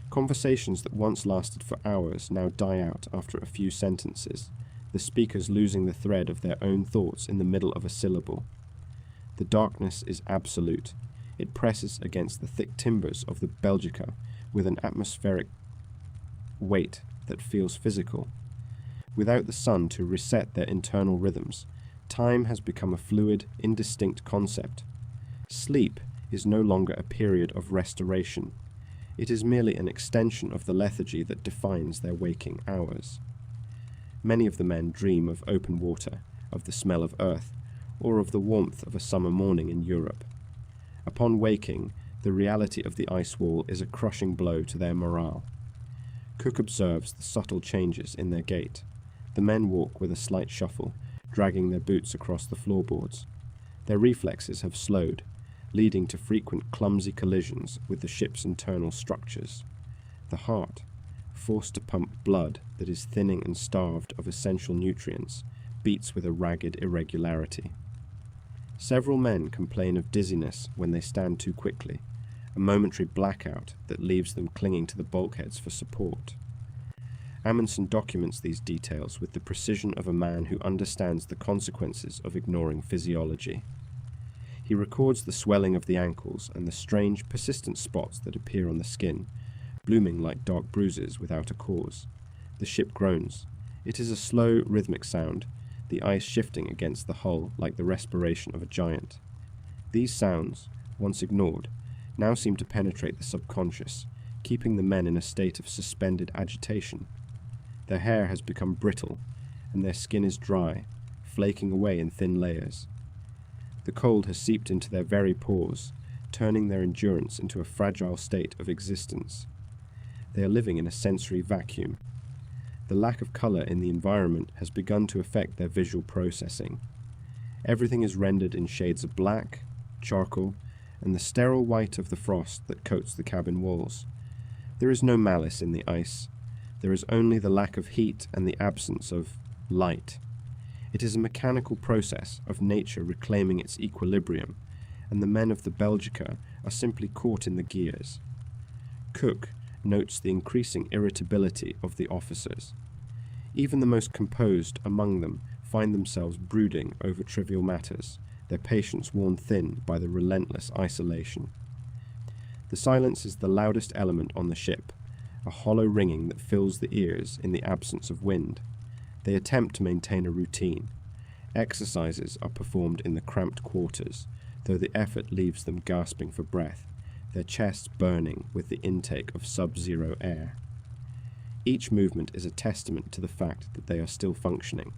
Conversations that once lasted for hours now die out after a few sentences, the speakers losing the thread of their own thoughts in the middle of a syllable. The darkness is absolute. It presses against the thick timbers of the Belgica with an atmospheric weight that feels physical. Without the sun to reset their internal rhythms, time has become a fluid, indistinct concept. Sleep is no longer a period of restoration. It is merely an extension of the lethargy that defines their waking hours. Many of the men dream of open water, of the smell of earth, or of the warmth of a summer morning in Europe. Upon waking, the reality of the ice wall is a crushing blow to their morale. Cook observes the subtle changes in their gait. The men walk with a slight shuffle, dragging their boots across the floorboards. Their reflexes have slowed, leading to frequent clumsy collisions with the ship's internal structures. The heart, forced to pump blood that is thinning and starved of essential nutrients, beats with a ragged irregularity. Several men complain of dizziness when they stand too quickly, a momentary blackout that leaves them clinging to the bulkheads for support. Amundsen documents these details with the precision of a man who understands the consequences of ignoring physiology. He records the swelling of the ankles and the strange, persistent spots that appear on the skin, blooming like dark bruises without a cause. The ship groans. It is a slow, rhythmic sound, the ice shifting against the hull like the respiration of a giant. These sounds, once ignored, now seem to penetrate the subconscious, keeping the men in a state of suspended agitation. Their hair has become brittle, and their skin is dry, flaking away in thin layers. The cold has seeped into their very pores, turning their endurance into a fragile state of existence. They are living in a sensory vacuum. The lack of colour in the environment has begun to affect their visual processing. Everything is rendered in shades of black, charcoal, and the sterile white of the frost that coats the cabin walls. There is no malice in the ice. There is only the lack of heat and the absence of light. It is a mechanical process of nature reclaiming its equilibrium, and the men of the Belgica are simply caught in the gears. Cook notes the increasing irritability of the officers. Even the most composed among them find themselves brooding over trivial matters, their patience worn thin by the relentless isolation. The silence is the loudest element on the ship, a hollow ringing that fills the ears in the absence of wind. They attempt to maintain a routine. Exercises are performed in the cramped quarters, though the effort leaves them gasping for breath, their chests burning with the intake of sub-zero air. Each movement is a testament to the fact that they are still functioning,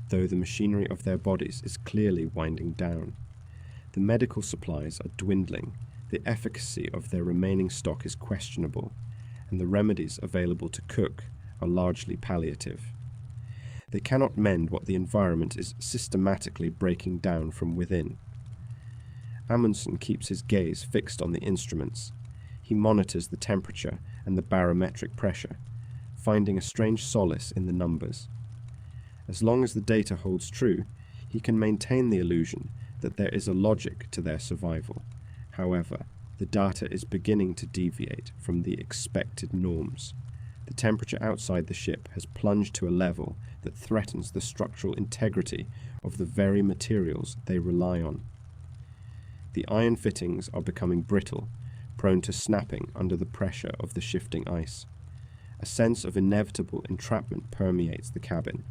though the machinery of their bodies is clearly winding down. The medical supplies are dwindling, the efficacy of their remaining stock is questionable, and the remedies available to Cook are largely palliative. They cannot mend what the environment is systematically breaking down from within. Amundsen keeps his gaze fixed on the instruments. He monitors the temperature and the barometric pressure, finding a strange solace in the numbers. As long as the data holds true, he can maintain the illusion that there is a logic to their survival. However, the data is beginning to deviate from the expected norms. The temperature outside the ship has plunged to a level that threatens the structural integrity of the very materials they rely on. The iron fittings are becoming brittle, prone to snapping under the pressure of the shifting ice. A sense of inevitable entrapment permeates the cabin.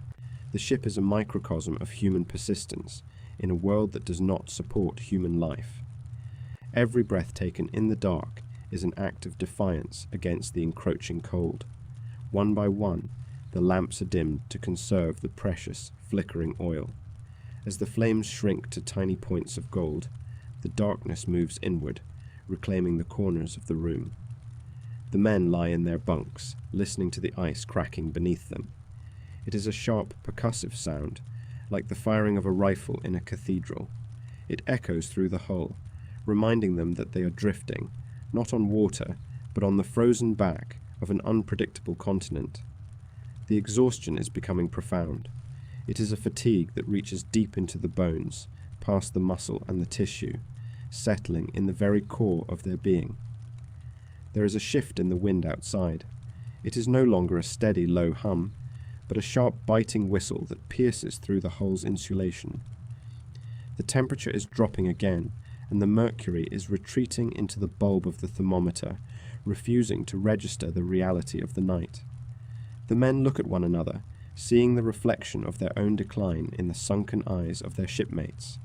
The ship is a microcosm of human persistence in a world that does not support human life. Every breath taken in the dark is an act of defiance against the encroaching cold. One by one, the lamps are dimmed to conserve the precious, flickering oil. As the flames shrink to tiny points of gold, the darkness moves inward, reclaiming the corners of the room. The men lie in their bunks, listening to the ice cracking beneath them. It is a sharp, percussive sound, like the firing of a rifle in a cathedral. It echoes through the hull, reminding them that they are drifting, not on water, but on the frozen back of an unpredictable continent. The exhaustion is becoming profound. It is a fatigue that reaches deep into the bones, past the muscle and the tissue, settling in the very core of their being. There is a shift in the wind outside. It is no longer a steady low hum, but a sharp biting whistle that pierces through the hull's insulation. The temperature is dropping again, and the mercury is retreating into the bulb of the thermometer, refusing to register the reality of the night. The men look at one another, seeing the reflection of their own decline in the sunken eyes of their shipmates.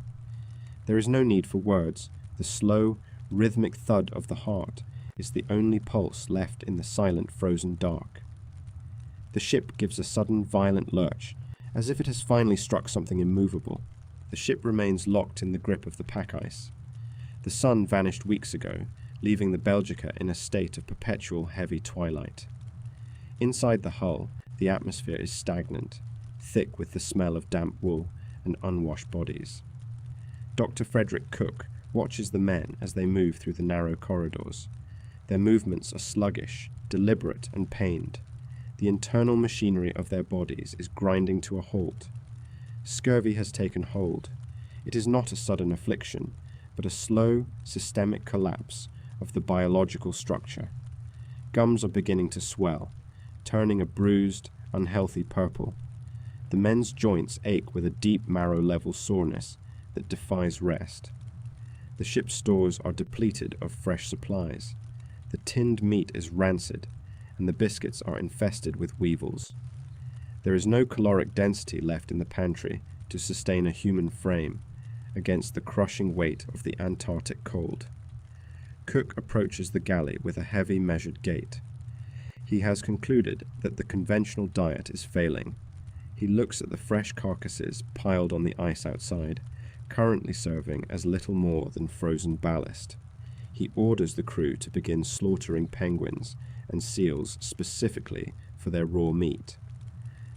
There is no need for words. The slow, rhythmic thud of the heart is the only pulse left in the silent, frozen dark. The ship gives a sudden, violent lurch, as if it has finally struck something immovable. The ship remains locked in the grip of the pack ice. The sun vanished weeks ago, leaving the Belgica in a state of perpetual heavy twilight. Inside the hull, the atmosphere is stagnant, thick with the smell of damp wool and unwashed bodies. Dr. Frederick Cook watches the men as they move through the narrow corridors. Their movements are sluggish, deliberate, and pained. The internal machinery of their bodies is grinding to a halt. Scurvy has taken hold. It is not a sudden affliction, but a slow, systemic collapse of the biological structure. Gums are beginning to swell, turning a bruised, unhealthy purple. The men's joints ache with a deep marrow-level soreness that defies rest. The ship's stores are depleted of fresh supplies. The tinned meat is rancid, and the biscuits are infested with weevils. There is no caloric density left in the pantry to sustain a human frame against the crushing weight of the Antarctic cold. Cook approaches the galley with a heavy, measured gait. He has concluded that the conventional diet is failing. He looks at the fresh carcasses piled on the ice outside, currently serving as little more than frozen ballast. He orders the crew to begin slaughtering penguins and seals specifically for their raw meat.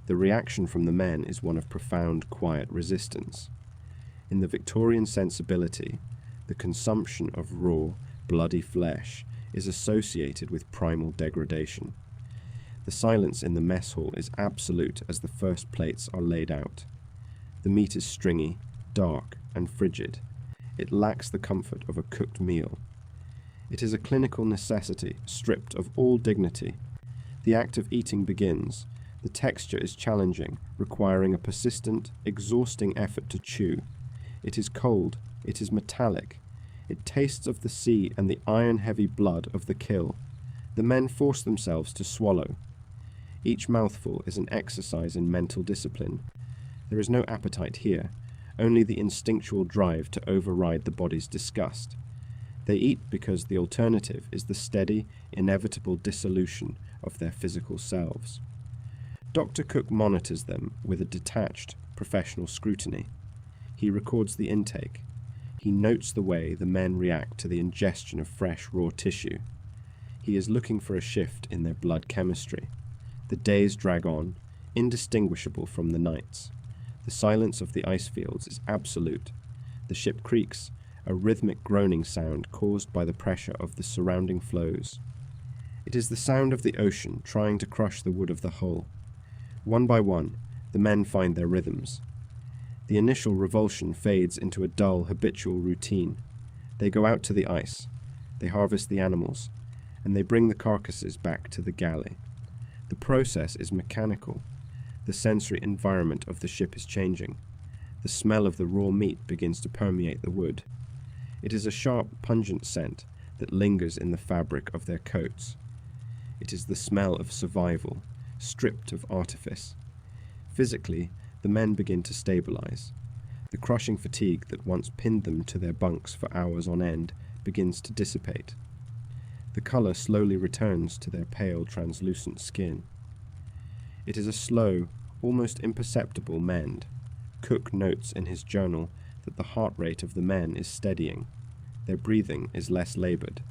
The reaction from the men is one of profound, quiet resistance. In the Victorian sensibility, the consumption of raw, bloody flesh is associated with primal degradation. The silence in the mess hall is absolute as the first plates are laid out. The meat is stringy, dark, and frigid. It lacks the comfort of a cooked meal. It is a clinical necessity, stripped of all dignity. The act of eating begins. The texture is challenging, requiring a persistent, exhausting effort to chew. It is cold. It is metallic. It tastes of the sea and the iron-heavy blood of the kill. The men force themselves to swallow. Each mouthful is an exercise in mental discipline. There is no appetite here, only the instinctual drive to override the body's disgust. They eat because the alternative is the steady, inevitable dissolution of their physical selves. Dr. Cook monitors them with a detached, professional scrutiny. He records the intake. He notes the way the men react to the ingestion of fresh, raw tissue. He is looking for a shift in their blood chemistry. The days drag on, indistinguishable from the nights. The silence of the ice fields is absolute. The ship creaks, a rhythmic groaning sound caused by the pressure of the surrounding floes. It is the sound of the ocean trying to crush the wood of the hull. One by one, the men find their rhythms. The initial revulsion fades into a dull, habitual routine. They go out to the ice, they harvest the animals, and they bring the carcasses back to the galley. The process is mechanical. The sensory environment of the ship is changing. The smell of the raw meat begins to permeate the wood. It is a sharp, pungent scent that lingers in the fabric of their coats. It is the smell of survival, stripped of artifice. Physically, the men begin to stabilize. The crushing fatigue that once pinned them to their bunks for hours on end begins to dissipate. The color slowly returns to their pale, translucent skin. It is a slow, almost imperceptible mend. Cook notes in his journal that the heart rate of the men is steadying. Their breathing is less labored.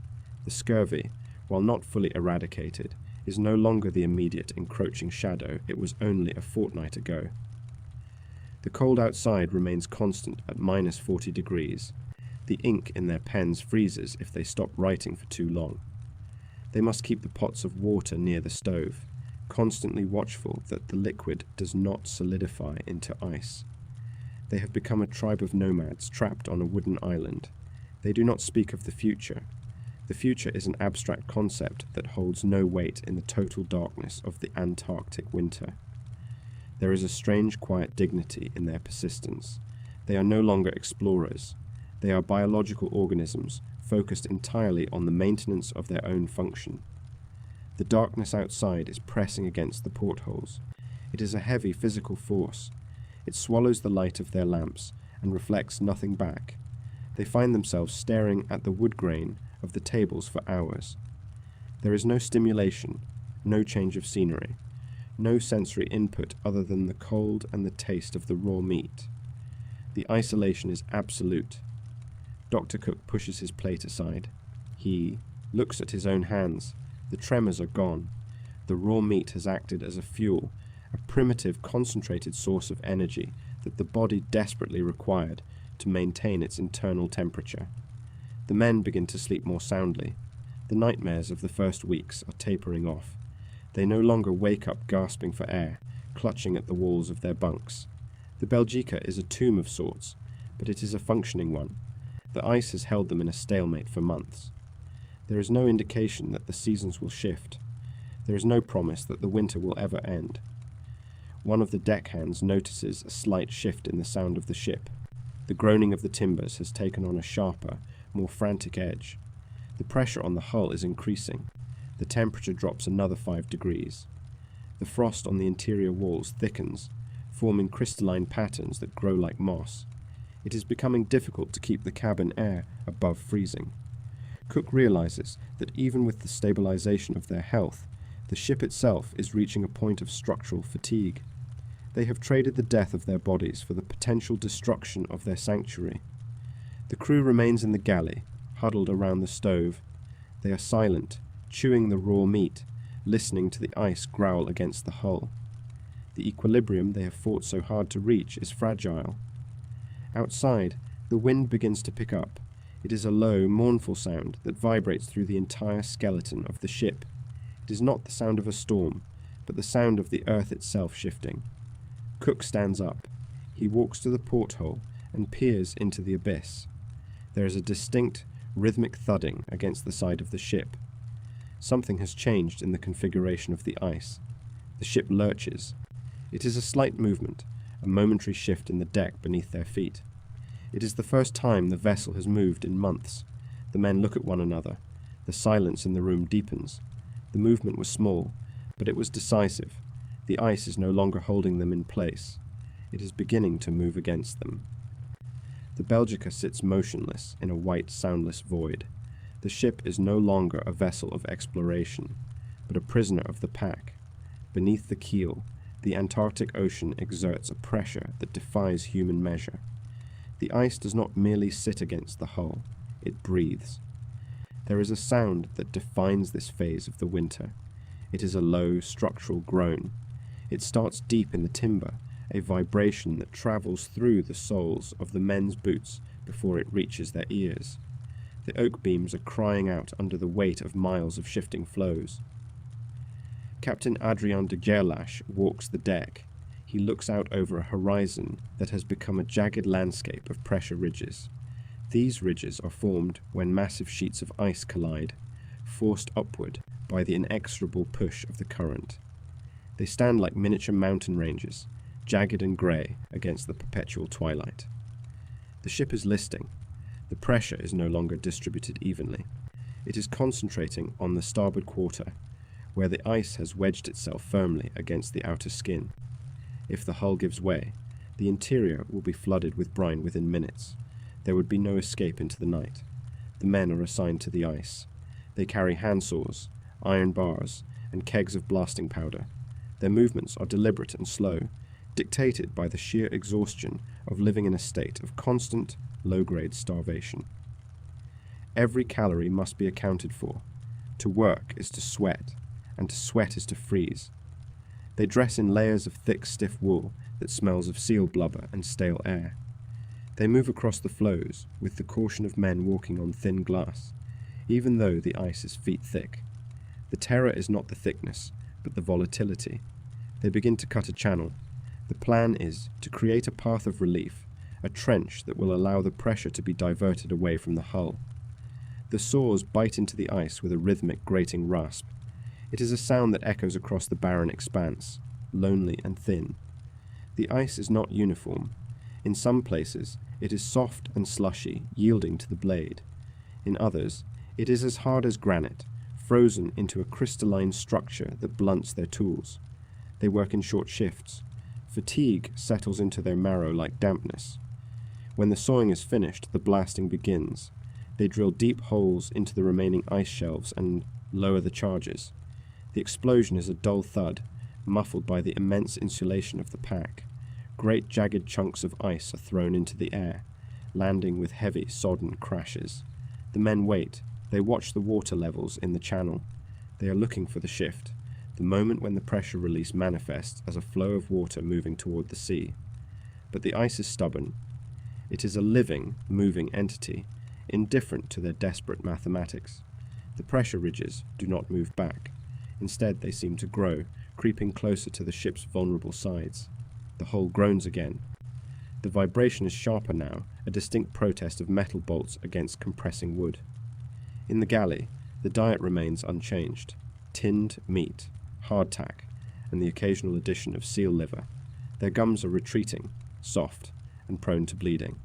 The scurvy, while not fully eradicated, is no longer the immediate encroaching shadow it was only a fortnight ago. The cold outside remains constant at -40 degrees. The ink in their pens freezes if they stop writing for too long. They must keep the pots of water near the stove, constantly watchful that the liquid does not solidify into ice. They have become a tribe of nomads trapped on a wooden island. They do not speak of the future. The future is an abstract concept that holds no weight in the total darkness of the Antarctic winter. There is a strange, quiet dignity in their persistence. They are no longer explorers. They are biological organisms focused entirely on the maintenance of their own function. The darkness outside is pressing against the portholes. It is a heavy physical force. It swallows the light of their lamps and reflects nothing back. They find themselves staring at the wood grain of the tables for hours. There is no stimulation, no change of scenery, no sensory input other than the cold and the taste of the raw meat. The isolation is absolute. Dr. Cook pushes his plate aside. He looks at his own hands. The tremors are gone. The raw meat has acted as a fuel, a primitive, concentrated source of energy that the body desperately required to maintain its internal temperature. The men begin to sleep more soundly. The nightmares of the first weeks are tapering off. They no longer wake up gasping for air, clutching at the walls of their bunks. The Belgica is a tomb of sorts, but it is a functioning one. The ice has held them in a stalemate for months. There is no indication that the seasons will shift. There is no promise that the winter will ever end. One of the deckhands notices a slight shift in the sound of the ship. The groaning of the timbers has taken on a sharper, more frantic edge. The pressure on the hull is increasing. The temperature drops another 5 degrees. The frost on the interior walls thickens, forming crystalline patterns that grow like moss. It is becoming difficult to keep the cabin air above freezing. Cook realizes that even with the stabilization of their health, the ship itself is reaching a point of structural fatigue. They have traded the death of their bodies for the potential destruction of their sanctuary. The crew remains in the galley, huddled around the stove. They are silent, chewing the raw meat, listening to the ice growl against the hull. The equilibrium they have fought so hard to reach is fragile. Outside, the wind begins to pick up. It is a low, mournful sound that vibrates through the entire skeleton of the ship. It is not the sound of a storm, but the sound of the earth itself shifting. Cook stands up. He walks to the porthole and peers into the abyss. There is a distinct, rhythmic thudding against the side of the ship. Something has changed in the configuration of the ice. The ship lurches. It is a slight movement, a momentary shift in the deck beneath their feet. It is the first time the vessel has moved in months. The men look at one another. The silence in the room deepens. The movement was small, but it was decisive. The ice is no longer holding them in place. It is beginning to move against them. The Belgica sits motionless in a white, soundless void. The ship is no longer a vessel of exploration, but a prisoner of the pack. Beneath the keel, the Antarctic Ocean exerts a pressure that defies human measure. The ice does not merely sit against the hull, it breathes. There is a sound that defines this phase of the winter. It is a low, structural groan. It starts deep in the timber, a vibration that travels through the soles of the men's boots before it reaches their ears. The oak beams are crying out under the weight of miles of shifting floes. Captain Adrien de Gerlache walks the deck. He looks out over a horizon that has become a jagged landscape of pressure ridges. These ridges are formed when massive sheets of ice collide, forced upward by the inexorable push of the current. They stand like miniature mountain ranges, jagged and grey against the perpetual twilight. The ship is listing. The pressure is no longer distributed evenly. It is concentrating on the starboard quarter, where the ice has wedged itself firmly against the outer skin. If the hull gives way, the interior will be flooded with brine within minutes. There would be no escape into the night. The men are assigned to the ice. They carry handsaws, iron bars, and kegs of blasting powder. Their movements are deliberate and slow, dictated by the sheer exhaustion of living in a state of constant, low-grade starvation. Every calorie must be accounted for. To work is to sweat, and to sweat is to freeze. They dress in layers of thick, stiff wool that smells of seal blubber and stale air. They move across the floes with the caution of men walking on thin glass, even though the ice is feet thick. The terror is not the thickness, but the volatility. They begin to cut a channel. The plan is to create a path of relief, a trench that will allow the pressure to be diverted away from the hull. The saws bite into the ice with a rhythmic, grating rasp. It is a sound that echoes across the barren expanse, lonely and thin. The ice is not uniform. In some places, it is soft and slushy, yielding to the blade. In others, it is as hard as granite, frozen into a crystalline structure that blunts their tools. They work in short shifts. Fatigue settles into their marrow like dampness. When the sawing is finished, the blasting begins. They drill deep holes into the remaining ice shelves and lower the charges. The explosion is a dull thud, muffled by the immense insulation of the pack. Great jagged chunks of ice are thrown into the air, landing with heavy, sodden crashes. The men wait. They watch the water levels in the channel. They are looking for the shift, the moment when the pressure release manifests as a flow of water moving toward the sea. But the ice is stubborn. It is a living, moving entity, indifferent to their desperate mathematics. The pressure ridges do not move back. Instead, they seem to grow, creeping closer to the ship's vulnerable sides. The hull groans again. The vibration is sharper now, a distinct protest of metal bolts against compressing wood. In the galley, the diet remains unchanged. Tinned meat, hardtack, and the occasional addition of seal liver. Their gums are retreating, soft, and prone to bleeding.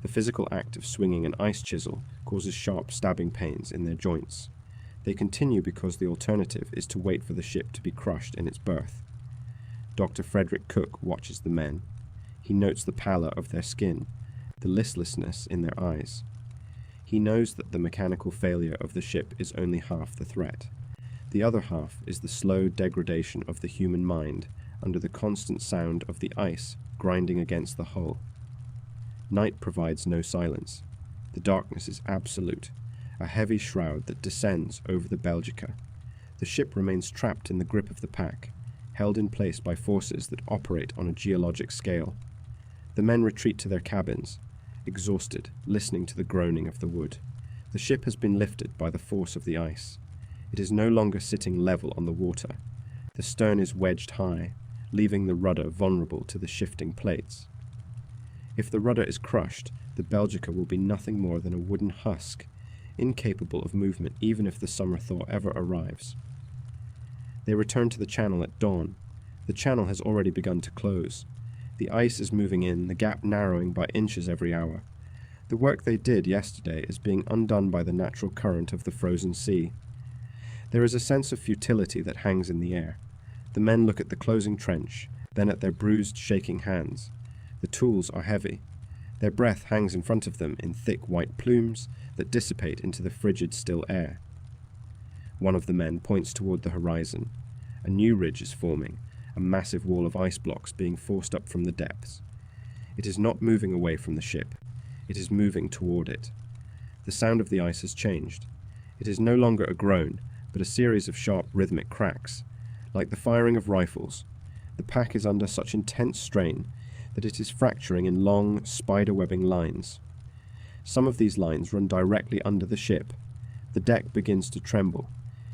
The physical act of swinging an ice chisel causes sharp stabbing pains in their joints. They continue because the alternative is to wait for the ship to be crushed in its berth. Dr. Frederick Cook watches the men. He notes the pallor of their skin, the listlessness in their eyes. He knows that the mechanical failure of the ship is only half the threat. The other half is the slow degradation of the human mind under the constant sound of the ice grinding against the hull. Night provides no silence. The darkness is absolute, a heavy shroud that descends over the Belgica. The ship remains trapped in the grip of the pack, held in place by forces that operate on a geologic scale. The men retreat to their cabins, exhausted, listening to the groaning of the wood. The ship has been lifted by the force of the ice. It is no longer sitting level on the water. The stern is wedged high, leaving the rudder vulnerable to the shifting plates. If the rudder is crushed, the Belgica will be nothing more than a wooden husk, incapable of movement even if the summer thaw ever arrives. They return to the channel at dawn. The channel has already begun to close. The ice is moving in, the gap narrowing by inches every hour. The work they did yesterday is being undone by the natural current of the frozen sea. There is a sense of futility that hangs in the air. The men look at the closing trench, then at their bruised, shaking hands. The tools are heavy. Their breath hangs in front of them in thick white plumes that dissipate into the frigid, still air. One of the men points toward the horizon. A new ridge is forming, a massive wall of ice blocks being forced up from the depths. It is not moving away from the ship. It is moving toward it. The sound of the ice has changed. It is no longer a groan, but a series of sharp rhythmic cracks. Like the firing of rifles, the pack is under such intense strain that it is fracturing in long, spider-webbing lines. Some of these lines run directly under the ship. The deck begins to tremble.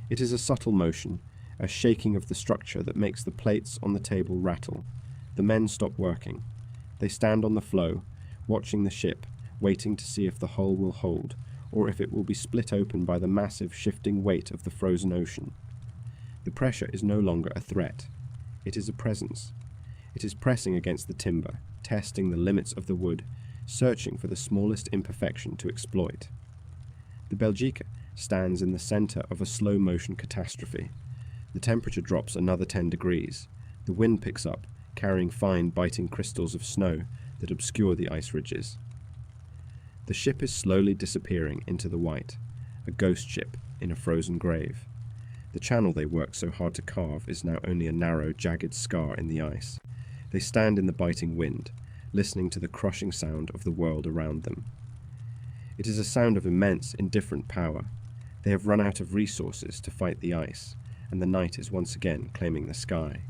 It is a subtle motion, a shaking of the structure that makes the plates on the table rattle. The men stop working. They stand on the floe, watching the ship, waiting to see if the hull will hold, or if it will be split open by the massive shifting weight of the frozen ocean. The pressure is no longer a threat. It is a presence. It is pressing against the timber, testing the limits of the wood, searching for the smallest imperfection to exploit. The Belgica stands in the center of a slow-motion catastrophe. The temperature drops another 10 degrees. The wind picks up, carrying fine, biting crystals of snow that obscure the ice ridges. The ship is slowly disappearing into the white, a ghost ship in a frozen grave. The channel they worked so hard to carve is now only a narrow, jagged scar in the ice. They stand in the biting wind, listening to the crushing sound of the world around them. It is a sound of immense, indifferent power. They have run out of resources to fight the ice, and the night is once again claiming the sky.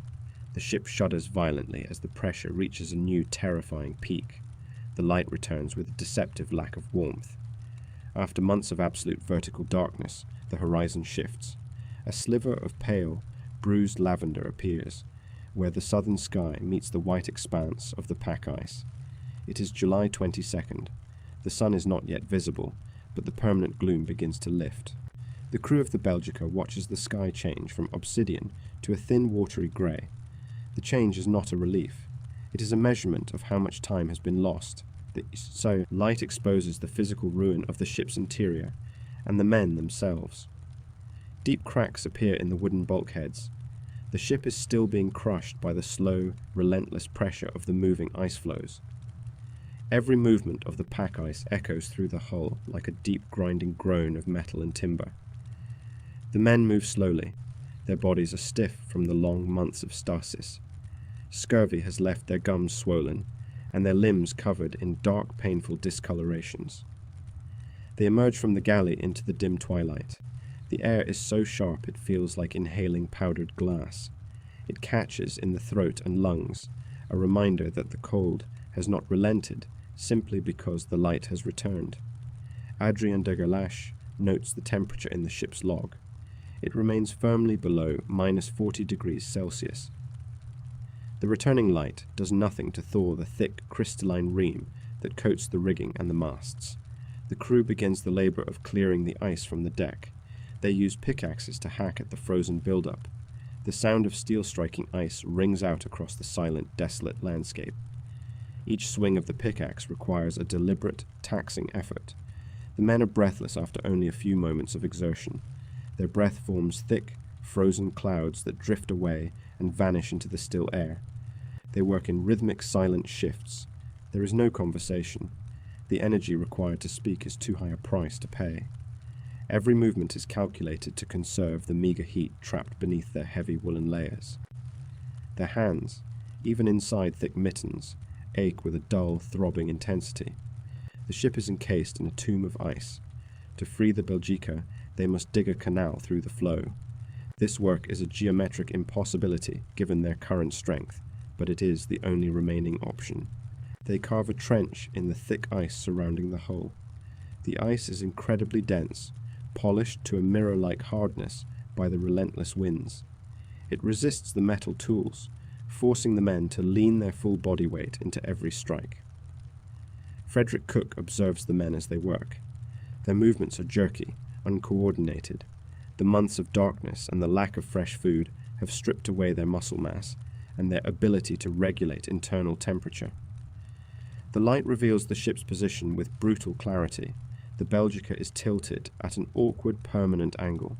The ship shudders violently as the pressure reaches a new terrifying peak. The light returns with a deceptive lack of warmth. After months of absolute vertical darkness, the horizon shifts. A sliver of pale, bruised lavender appears, where the southern sky meets the white expanse of the pack ice. It is July 22nd. The sun is not yet visible, but the permanent gloom begins to lift. The crew of the Belgica watches the sky change from obsidian to a thin watery grey. The change is not a relief. It is a measurement of how much time has been lost. So light exposes the physical ruin of the ship's interior, and the men themselves. Deep cracks appear in the wooden bulkheads. The ship is still being crushed by the slow, relentless pressure of the moving ice floes. Every movement of the pack ice echoes through the hull like a deep grinding groan of metal and timber. The men move slowly. Their bodies are stiff from the long months of stasis. Scurvy has left their gums swollen, and their limbs covered in dark, painful discolorations. They emerge from the galley into the dim twilight. The air is so sharp it feels like inhaling powdered glass. It catches in the throat and lungs, a reminder that the cold has not relented simply because the light has returned. Adrien de Gerlache notes the temperature in the ship's log. It remains firmly below -40 degrees Celsius. The returning light does nothing to thaw the thick crystalline ream that coats the rigging and the masts. The crew begins the labor of clearing the ice from the deck. They use pickaxes to hack at the frozen buildup. The sound of steel striking ice rings out across the silent, desolate landscape. Each swing of the pickaxe requires a deliberate, taxing effort. The men are breathless after only a few moments of exertion. Their breath forms thick, frozen clouds that drift away and vanish into the still air. They work in rhythmic, silent shifts. There is no conversation. The energy required to speak is too high a price to pay. Every movement is calculated to conserve the meagre heat trapped beneath their heavy woolen layers. Their hands, even inside thick mittens, ache with a dull, throbbing intensity. The ship is encased in a tomb of ice. To free the Belgica, they must dig a canal through the floe. This work is a geometric impossibility given their current strength, but it is the only remaining option. They carve a trench in the thick ice surrounding the hull. The ice is incredibly dense, polished to a mirror-like hardness by the relentless winds. It resists the metal tools, forcing the men to lean their full body weight into every strike. Frederick Cook observes the men as they work. Their movements are jerky, uncoordinated. The months of darkness and the lack of fresh food have stripped away their muscle mass and their ability to regulate internal temperature. The light reveals the ship's position with brutal clarity. The Belgica is tilted at an awkward, permanent angle.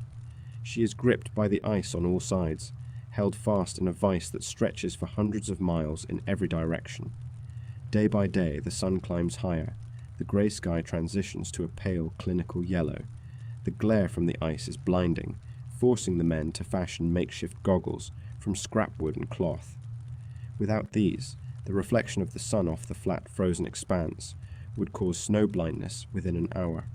She is gripped by the ice on all sides, held fast in a vice that stretches for hundreds of miles in every direction. Day by day, the sun climbs higher. The grey sky transitions to a pale, clinical yellow. The glare from the ice is blinding, forcing the men to fashion makeshift goggles from scrap wood and cloth. Without these, the reflection of the sun off the flat, frozen expanse would cause snow blindness within an hour.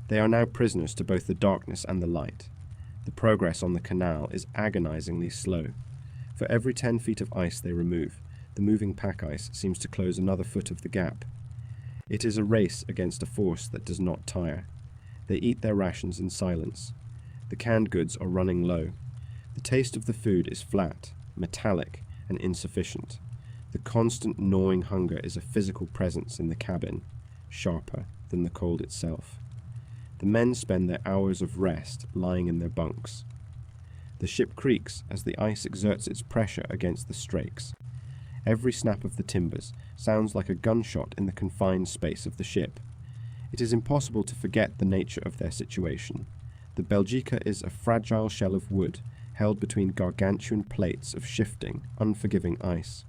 They are now prisoners to both the darkness and the light. The progress on the canal is agonizingly slow. For every 10 feet of ice they remove, the moving pack ice seems to close another foot of the gap. It is a race against a force that does not tire. They eat their rations in silence. The canned goods are running low. The taste of the food is flat, metallic, and insufficient. The constant gnawing hunger is a physical presence in the cabin, sharper than the cold itself. The men spend their hours of rest lying in their bunks. The ship creaks as the ice exerts its pressure against the strakes. Every snap of the timbers sounds like a gunshot in the confined space of the ship. It is impossible to forget the nature of their situation. The Belgica is a fragile shell of wood held between gargantuan plates of shifting, unforgiving ice.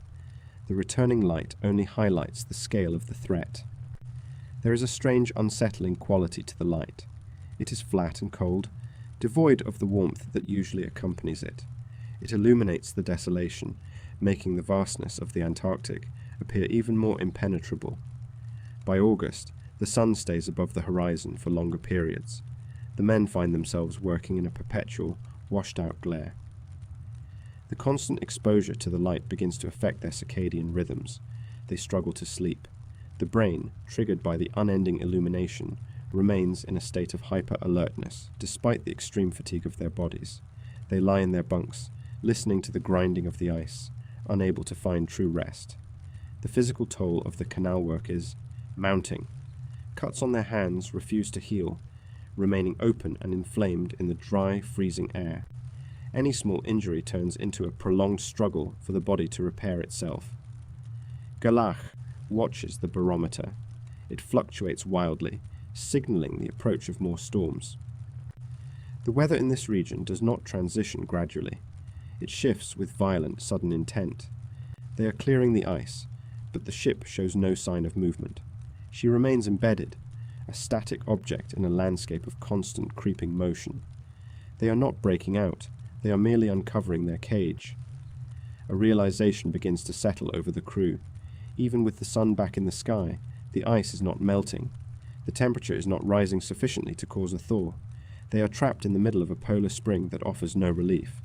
The returning light only highlights the scale of the threat. There is a strange, unsettling quality to the light. It is flat and cold, devoid of the warmth that usually accompanies it. It illuminates the desolation, making the vastness of the Antarctic appear even more impenetrable. By August, the sun stays above the horizon for longer periods. The men find themselves working in a perpetual, washed-out glare. The constant exposure to the light begins to affect their circadian rhythms. They struggle to sleep. The brain, triggered by the unending illumination, remains in a state of hyper-alertness, despite the extreme fatigue of their bodies. They lie in their bunks, listening to the grinding of the ice, unable to find true rest. The physical toll of the canal work is mounting. Cuts on their hands refuse to heal, remaining open and inflamed in the dry, freezing air. Any small injury turns into a prolonged struggle for the body to repair itself. Gerlache watches the barometer. It fluctuates wildly, signaling the approach of more storms. The weather in this region does not transition gradually. It shifts with violent, sudden intent. They are clearing the ice, but the ship shows no sign of movement. She remains embedded, a static object in a landscape of constant creeping motion. They are not breaking out. They are merely uncovering their cage. A realization begins to settle over the crew. Even with the sun back in the sky, the ice is not melting. The temperature is not rising sufficiently to cause a thaw. They are trapped in the middle of a polar spring that offers no relief.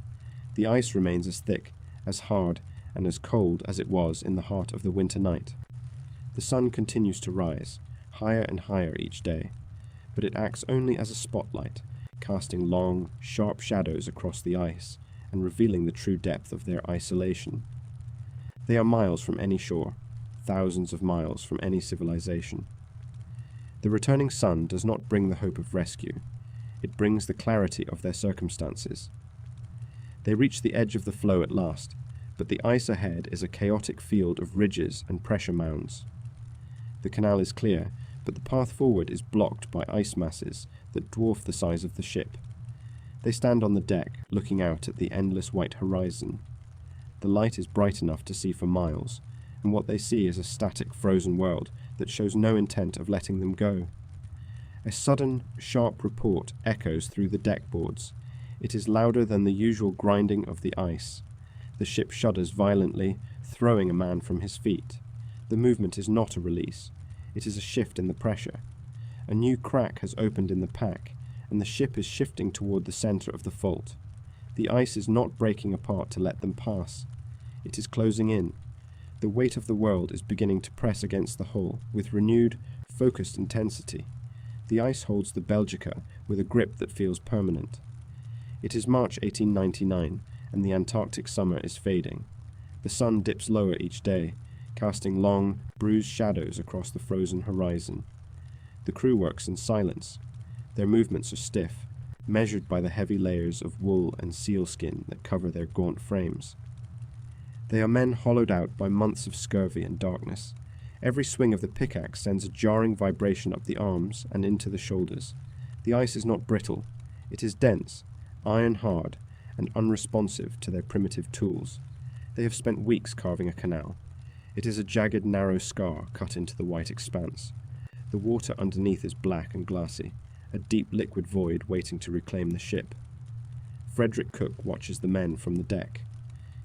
The ice remains as thick, as hard, and as cold as it was in the heart of the winter night. The sun continues to rise, higher and higher each day, but it acts only as a spotlight, casting long, sharp shadows across the ice and revealing the true depth of their isolation. They are miles from any shore, thousands of miles from any civilization. The returning sun does not bring the hope of rescue. It brings the clarity of their circumstances. They reach the edge of the floe at last, but the ice ahead is a chaotic field of ridges and pressure mounds. The canal is clear, but the path forward is blocked by ice masses that dwarf the size of the ship. They stand on the deck, looking out at the endless white horizon. The light is bright enough to see for miles, and what they see is a static, frozen world that shows no intent of letting them go. A sudden, sharp report echoes through the deck boards. It is louder than the usual grinding of the ice. The ship shudders violently, throwing a man from his feet. The movement is not a release. It is a shift in the pressure. A new crack has opened in the pack, and the ship is shifting toward the center of the fault. The ice is not breaking apart to let them pass. It is closing in. The weight of the world is beginning to press against the hull with renewed, focused intensity. The ice holds the Belgica with a grip that feels permanent. It is March 1899, and the Antarctic summer is fading. The sun dips lower each day, casting long, bruised shadows across the frozen horizon. The crew works in silence. Their movements are stiff, measured by the heavy layers of wool and sealskin that cover their gaunt frames. They are men hollowed out by months of scurvy and darkness. Every swing of the pickaxe sends a jarring vibration up the arms and into the shoulders. The ice is not brittle. It is dense, iron-hard, and unresponsive to their primitive tools. They have spent weeks carving a canal. It is a jagged, narrow scar cut into the white expanse. The water underneath is black and glassy, a deep liquid void waiting to reclaim the ship. Frederick Cook watches the men from the deck.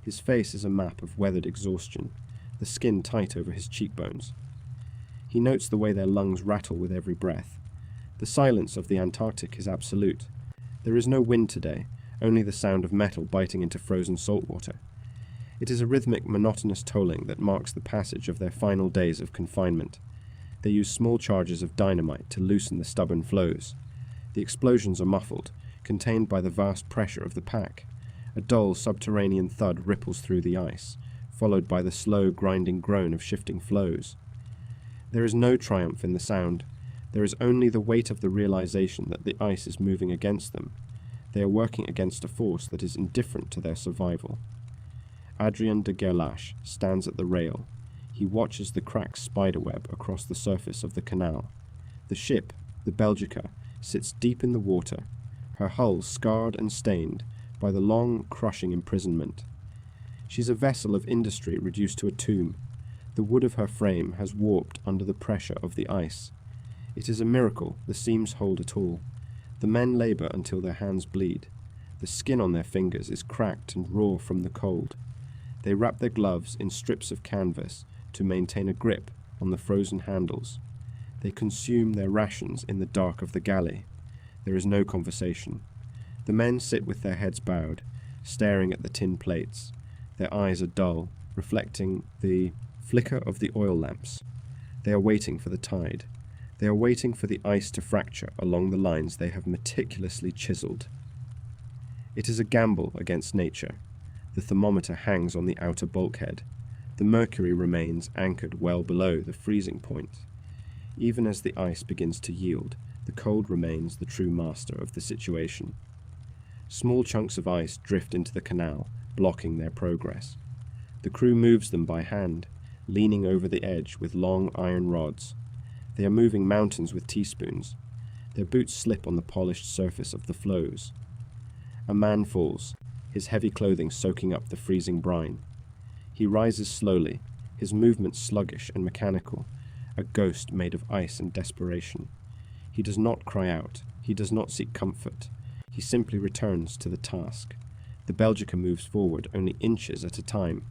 His face is a map of weathered exhaustion, the skin tight over his cheekbones. He notes the way their lungs rattle with every breath. The silence of the Antarctic is absolute. There is no wind today, only the sound of metal biting into frozen salt water. It is a rhythmic, monotonous tolling that marks the passage of their final days of confinement. They use small charges of dynamite to loosen the stubborn floes. The explosions are muffled, contained by the vast pressure of the pack. A dull subterranean thud ripples through the ice, followed by the slow, grinding groan of shifting floes. There is no triumph in the sound. There is only the weight of the realization that the ice is moving against them. They are working against a force that is indifferent to their survival. Adrien de Gerlache stands at the rail. He watches the cracked spiderweb across the surface of the canal. The ship, the Belgica, sits deep in the water, her hull scarred and stained by the long, crushing imprisonment. She's a vessel of industry reduced to a tomb. The wood of her frame has warped under the pressure of the ice. It is a miracle the seams hold at all. The men labor until their hands bleed. The skin on their fingers is cracked and raw from the cold. They wrap their gloves in strips of canvas to maintain a grip on the frozen handles. They consume their rations in the dark of the galley. There is no conversation. The men sit with their heads bowed, staring at the tin plates. Their eyes are dull, reflecting the flicker of the oil lamps. They are waiting for the tide. They are waiting for the ice to fracture along the lines they have meticulously chiseled. It is a gamble against nature. The thermometer hangs on the outer bulkhead. The mercury remains anchored well below the freezing point. Even as the ice begins to yield, the cold remains the true master of the situation. Small chunks of ice drift into the canal, blocking their progress. The crew moves them by hand, leaning over the edge with long iron rods. They are moving mountains with teaspoons. Their boots slip on the polished surface of the floes. A man falls, his heavy clothing soaking up the freezing brine. He rises slowly, his movements sluggish and mechanical, a ghost made of ice and desperation. He does not cry out, he does not seek comfort. He simply returns to the task. The Belgica moves forward only inches at a time.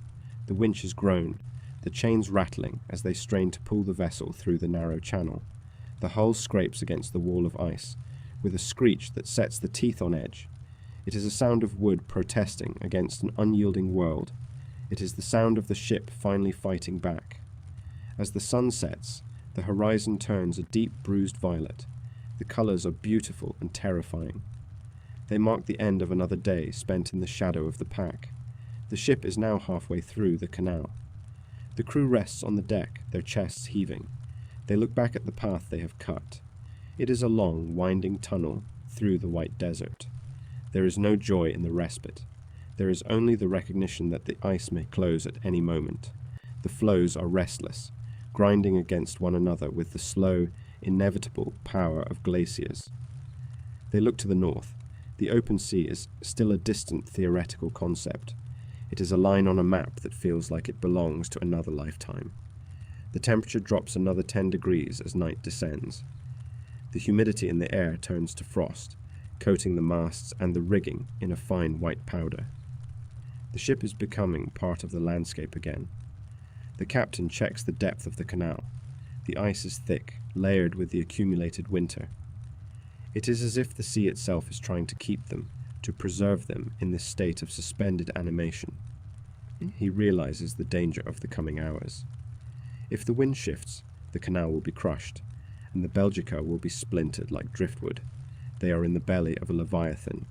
The winches groan, the chains rattling as they strain to pull the vessel through the narrow channel. The hull scrapes against the wall of ice, with a screech that sets the teeth on edge. It is a sound of wood protesting against an unyielding world. It is the sound of the ship finally fighting back. As the sun sets, the horizon turns a deep bruised violet. The colors are beautiful and terrifying. They mark the end of another day spent in the shadow of the pack. The ship is now halfway through the canal. The crew rests on the deck, their chests heaving. They look back at the path they have cut. It is a long, winding tunnel through the white desert. There is no joy in the respite. There is only the recognition that the ice may close at any moment. The floes are restless, grinding against one another with the slow, inevitable power of glaciers. They look to the north. The open sea is still a distant theoretical concept. It is a line on a map that feels like it belongs to another lifetime. The temperature drops another 10 degrees as night descends. The humidity in the air turns to frost, coating the masts and the rigging in a fine white powder. The ship is becoming part of the landscape again. The captain checks the depth of the canal. The ice is thick, layered with the accumulated winter. It is as if the sea itself is trying to keep them, to preserve them in this state of suspended animation. He realizes the danger of the coming hours. If the wind shifts, the canal will be crushed, and the Belgica will be splintered like driftwood. They are in the belly of a leviathan.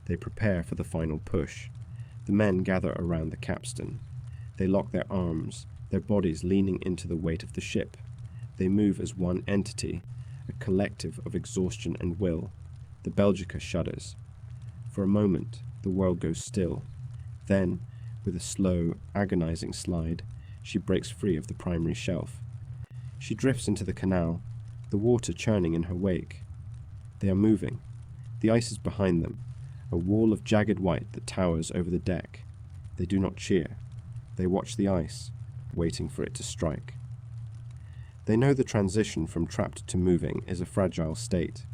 They prepare for the final push. The men gather around the capstan. They lock their arms, their bodies leaning into the weight of the ship. They move as one entity, a collective of exhaustion and will. The Belgica shudders. For a moment, the world goes still. Then, with a slow, agonizing slide, she breaks free of the primary shelf. She drifts into the canal, the water churning in her wake. They are moving. The ice is behind them, a wall of jagged white that towers over the deck. They do not cheer. They watch the ice, waiting for it to strike. They know the transition from trapped to moving is a fragile state.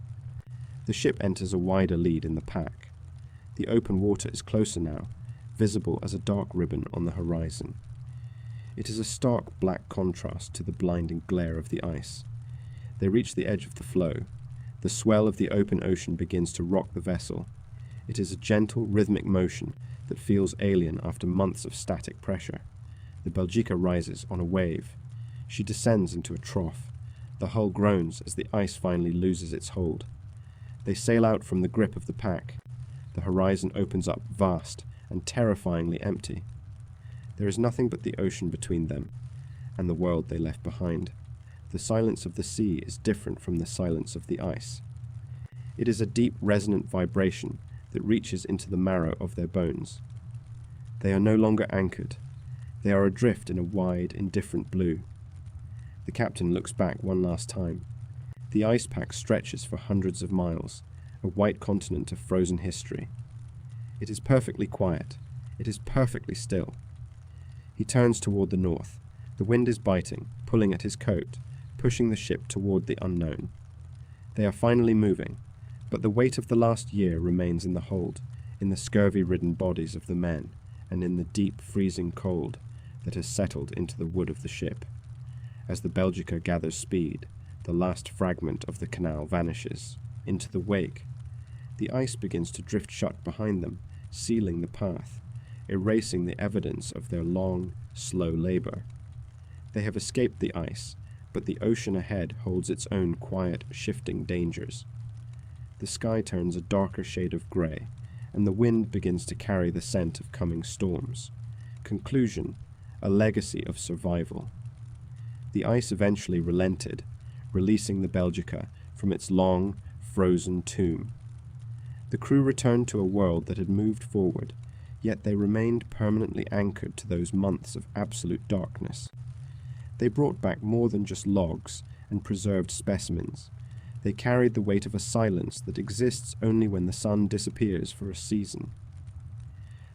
The ship enters a wider lead in the pack. The open water is closer now, visible as a dark ribbon on the horizon. It is a stark black contrast to the blinding glare of the ice. They reach the edge of the floe. The swell of the open ocean begins to rock the vessel. It is a gentle, rhythmic motion that feels alien after months of static pressure. The Belgica rises on a wave. She descends into a trough. The hull groans as the ice finally loses its hold. They sail out from the grip of the pack. The horizon opens up vast and terrifyingly empty. There is nothing but the ocean between them and the world they left behind. The silence of the sea is different from the silence of the ice. It is a deep, resonant vibration that reaches into the marrow of their bones. They are no longer anchored. They are adrift in a wide, indifferent blue. The captain looks back one last time. The ice pack stretches for hundreds of miles, a white continent of frozen history. It is perfectly quiet. It is perfectly still. He turns toward the north. The wind is biting, pulling at his coat, pushing the ship toward the unknown. They are finally moving, but the weight of the last year remains in the hold, in the scurvy-ridden bodies of the men, and in the deep, freezing cold that has settled into the wood of the ship. As the Belgica gathers speed, the last fragment of the canal vanishes. Into the wake, the ice begins to drift shut behind them, sealing the path, erasing the evidence of their long, slow labor. They have escaped the ice, but the ocean ahead holds its own quiet, shifting dangers. The sky turns a darker shade of grey, and the wind begins to carry the scent of coming storms. Conclusion, a legacy of survival. The ice eventually relented, releasing the Belgica from its long, frozen tomb. The crew returned to a world that had moved forward, yet they remained permanently anchored to those months of absolute darkness. They brought back more than just logs and preserved specimens. They carried the weight of a silence that exists only when the sun disappears for a season.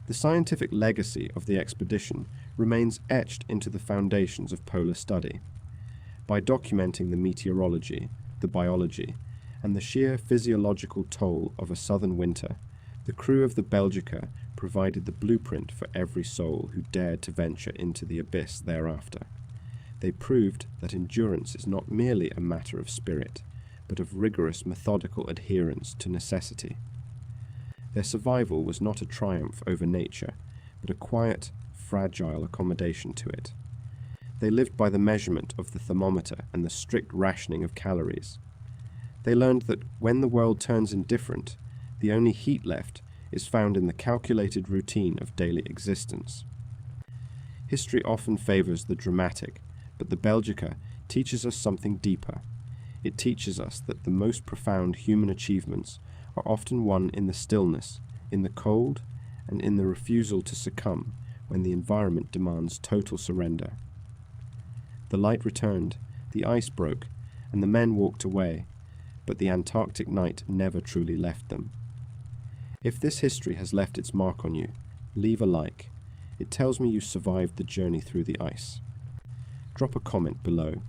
The scientific legacy of the expedition remains etched into the foundations of polar study. By documenting the meteorology, the biology, and the sheer physiological toll of a southern winter, the crew of the Belgica provided the blueprint for every soul who dared to venture into the abyss thereafter. They proved that endurance is not merely a matter of spirit, but of rigorous methodical adherence to necessity. Their survival was not a triumph over nature, but a quiet, fragile accommodation to it. They lived by the measurement of the thermometer and the strict rationing of calories. They learned that when the world turns indifferent, the only heat left is found in the calculated routine of daily existence. History often favors the dramatic, but the Belgica teaches us something deeper. It teaches us that the most profound human achievements are often won in the stillness, in the cold, and in the refusal to succumb when the environment demands total surrender. The light returned, the ice broke, and the men walked away, but the Antarctic night never truly left them. If this history has left its mark on you, leave a like. It tells me you survived the journey through the ice. Drop a comment below.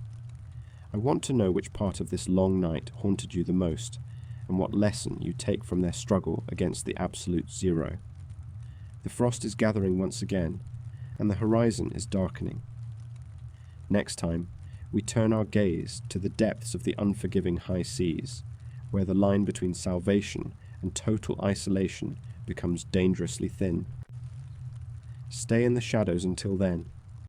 I want to know which part of this long night haunted you the most, and what lesson you take from their struggle against the absolute zero. The frost is gathering once again, and the horizon is darkening. Next time, we turn our gaze to the depths of the unforgiving high seas, where the line between salvation and total isolation becomes dangerously thin. Stay in the shadows until then,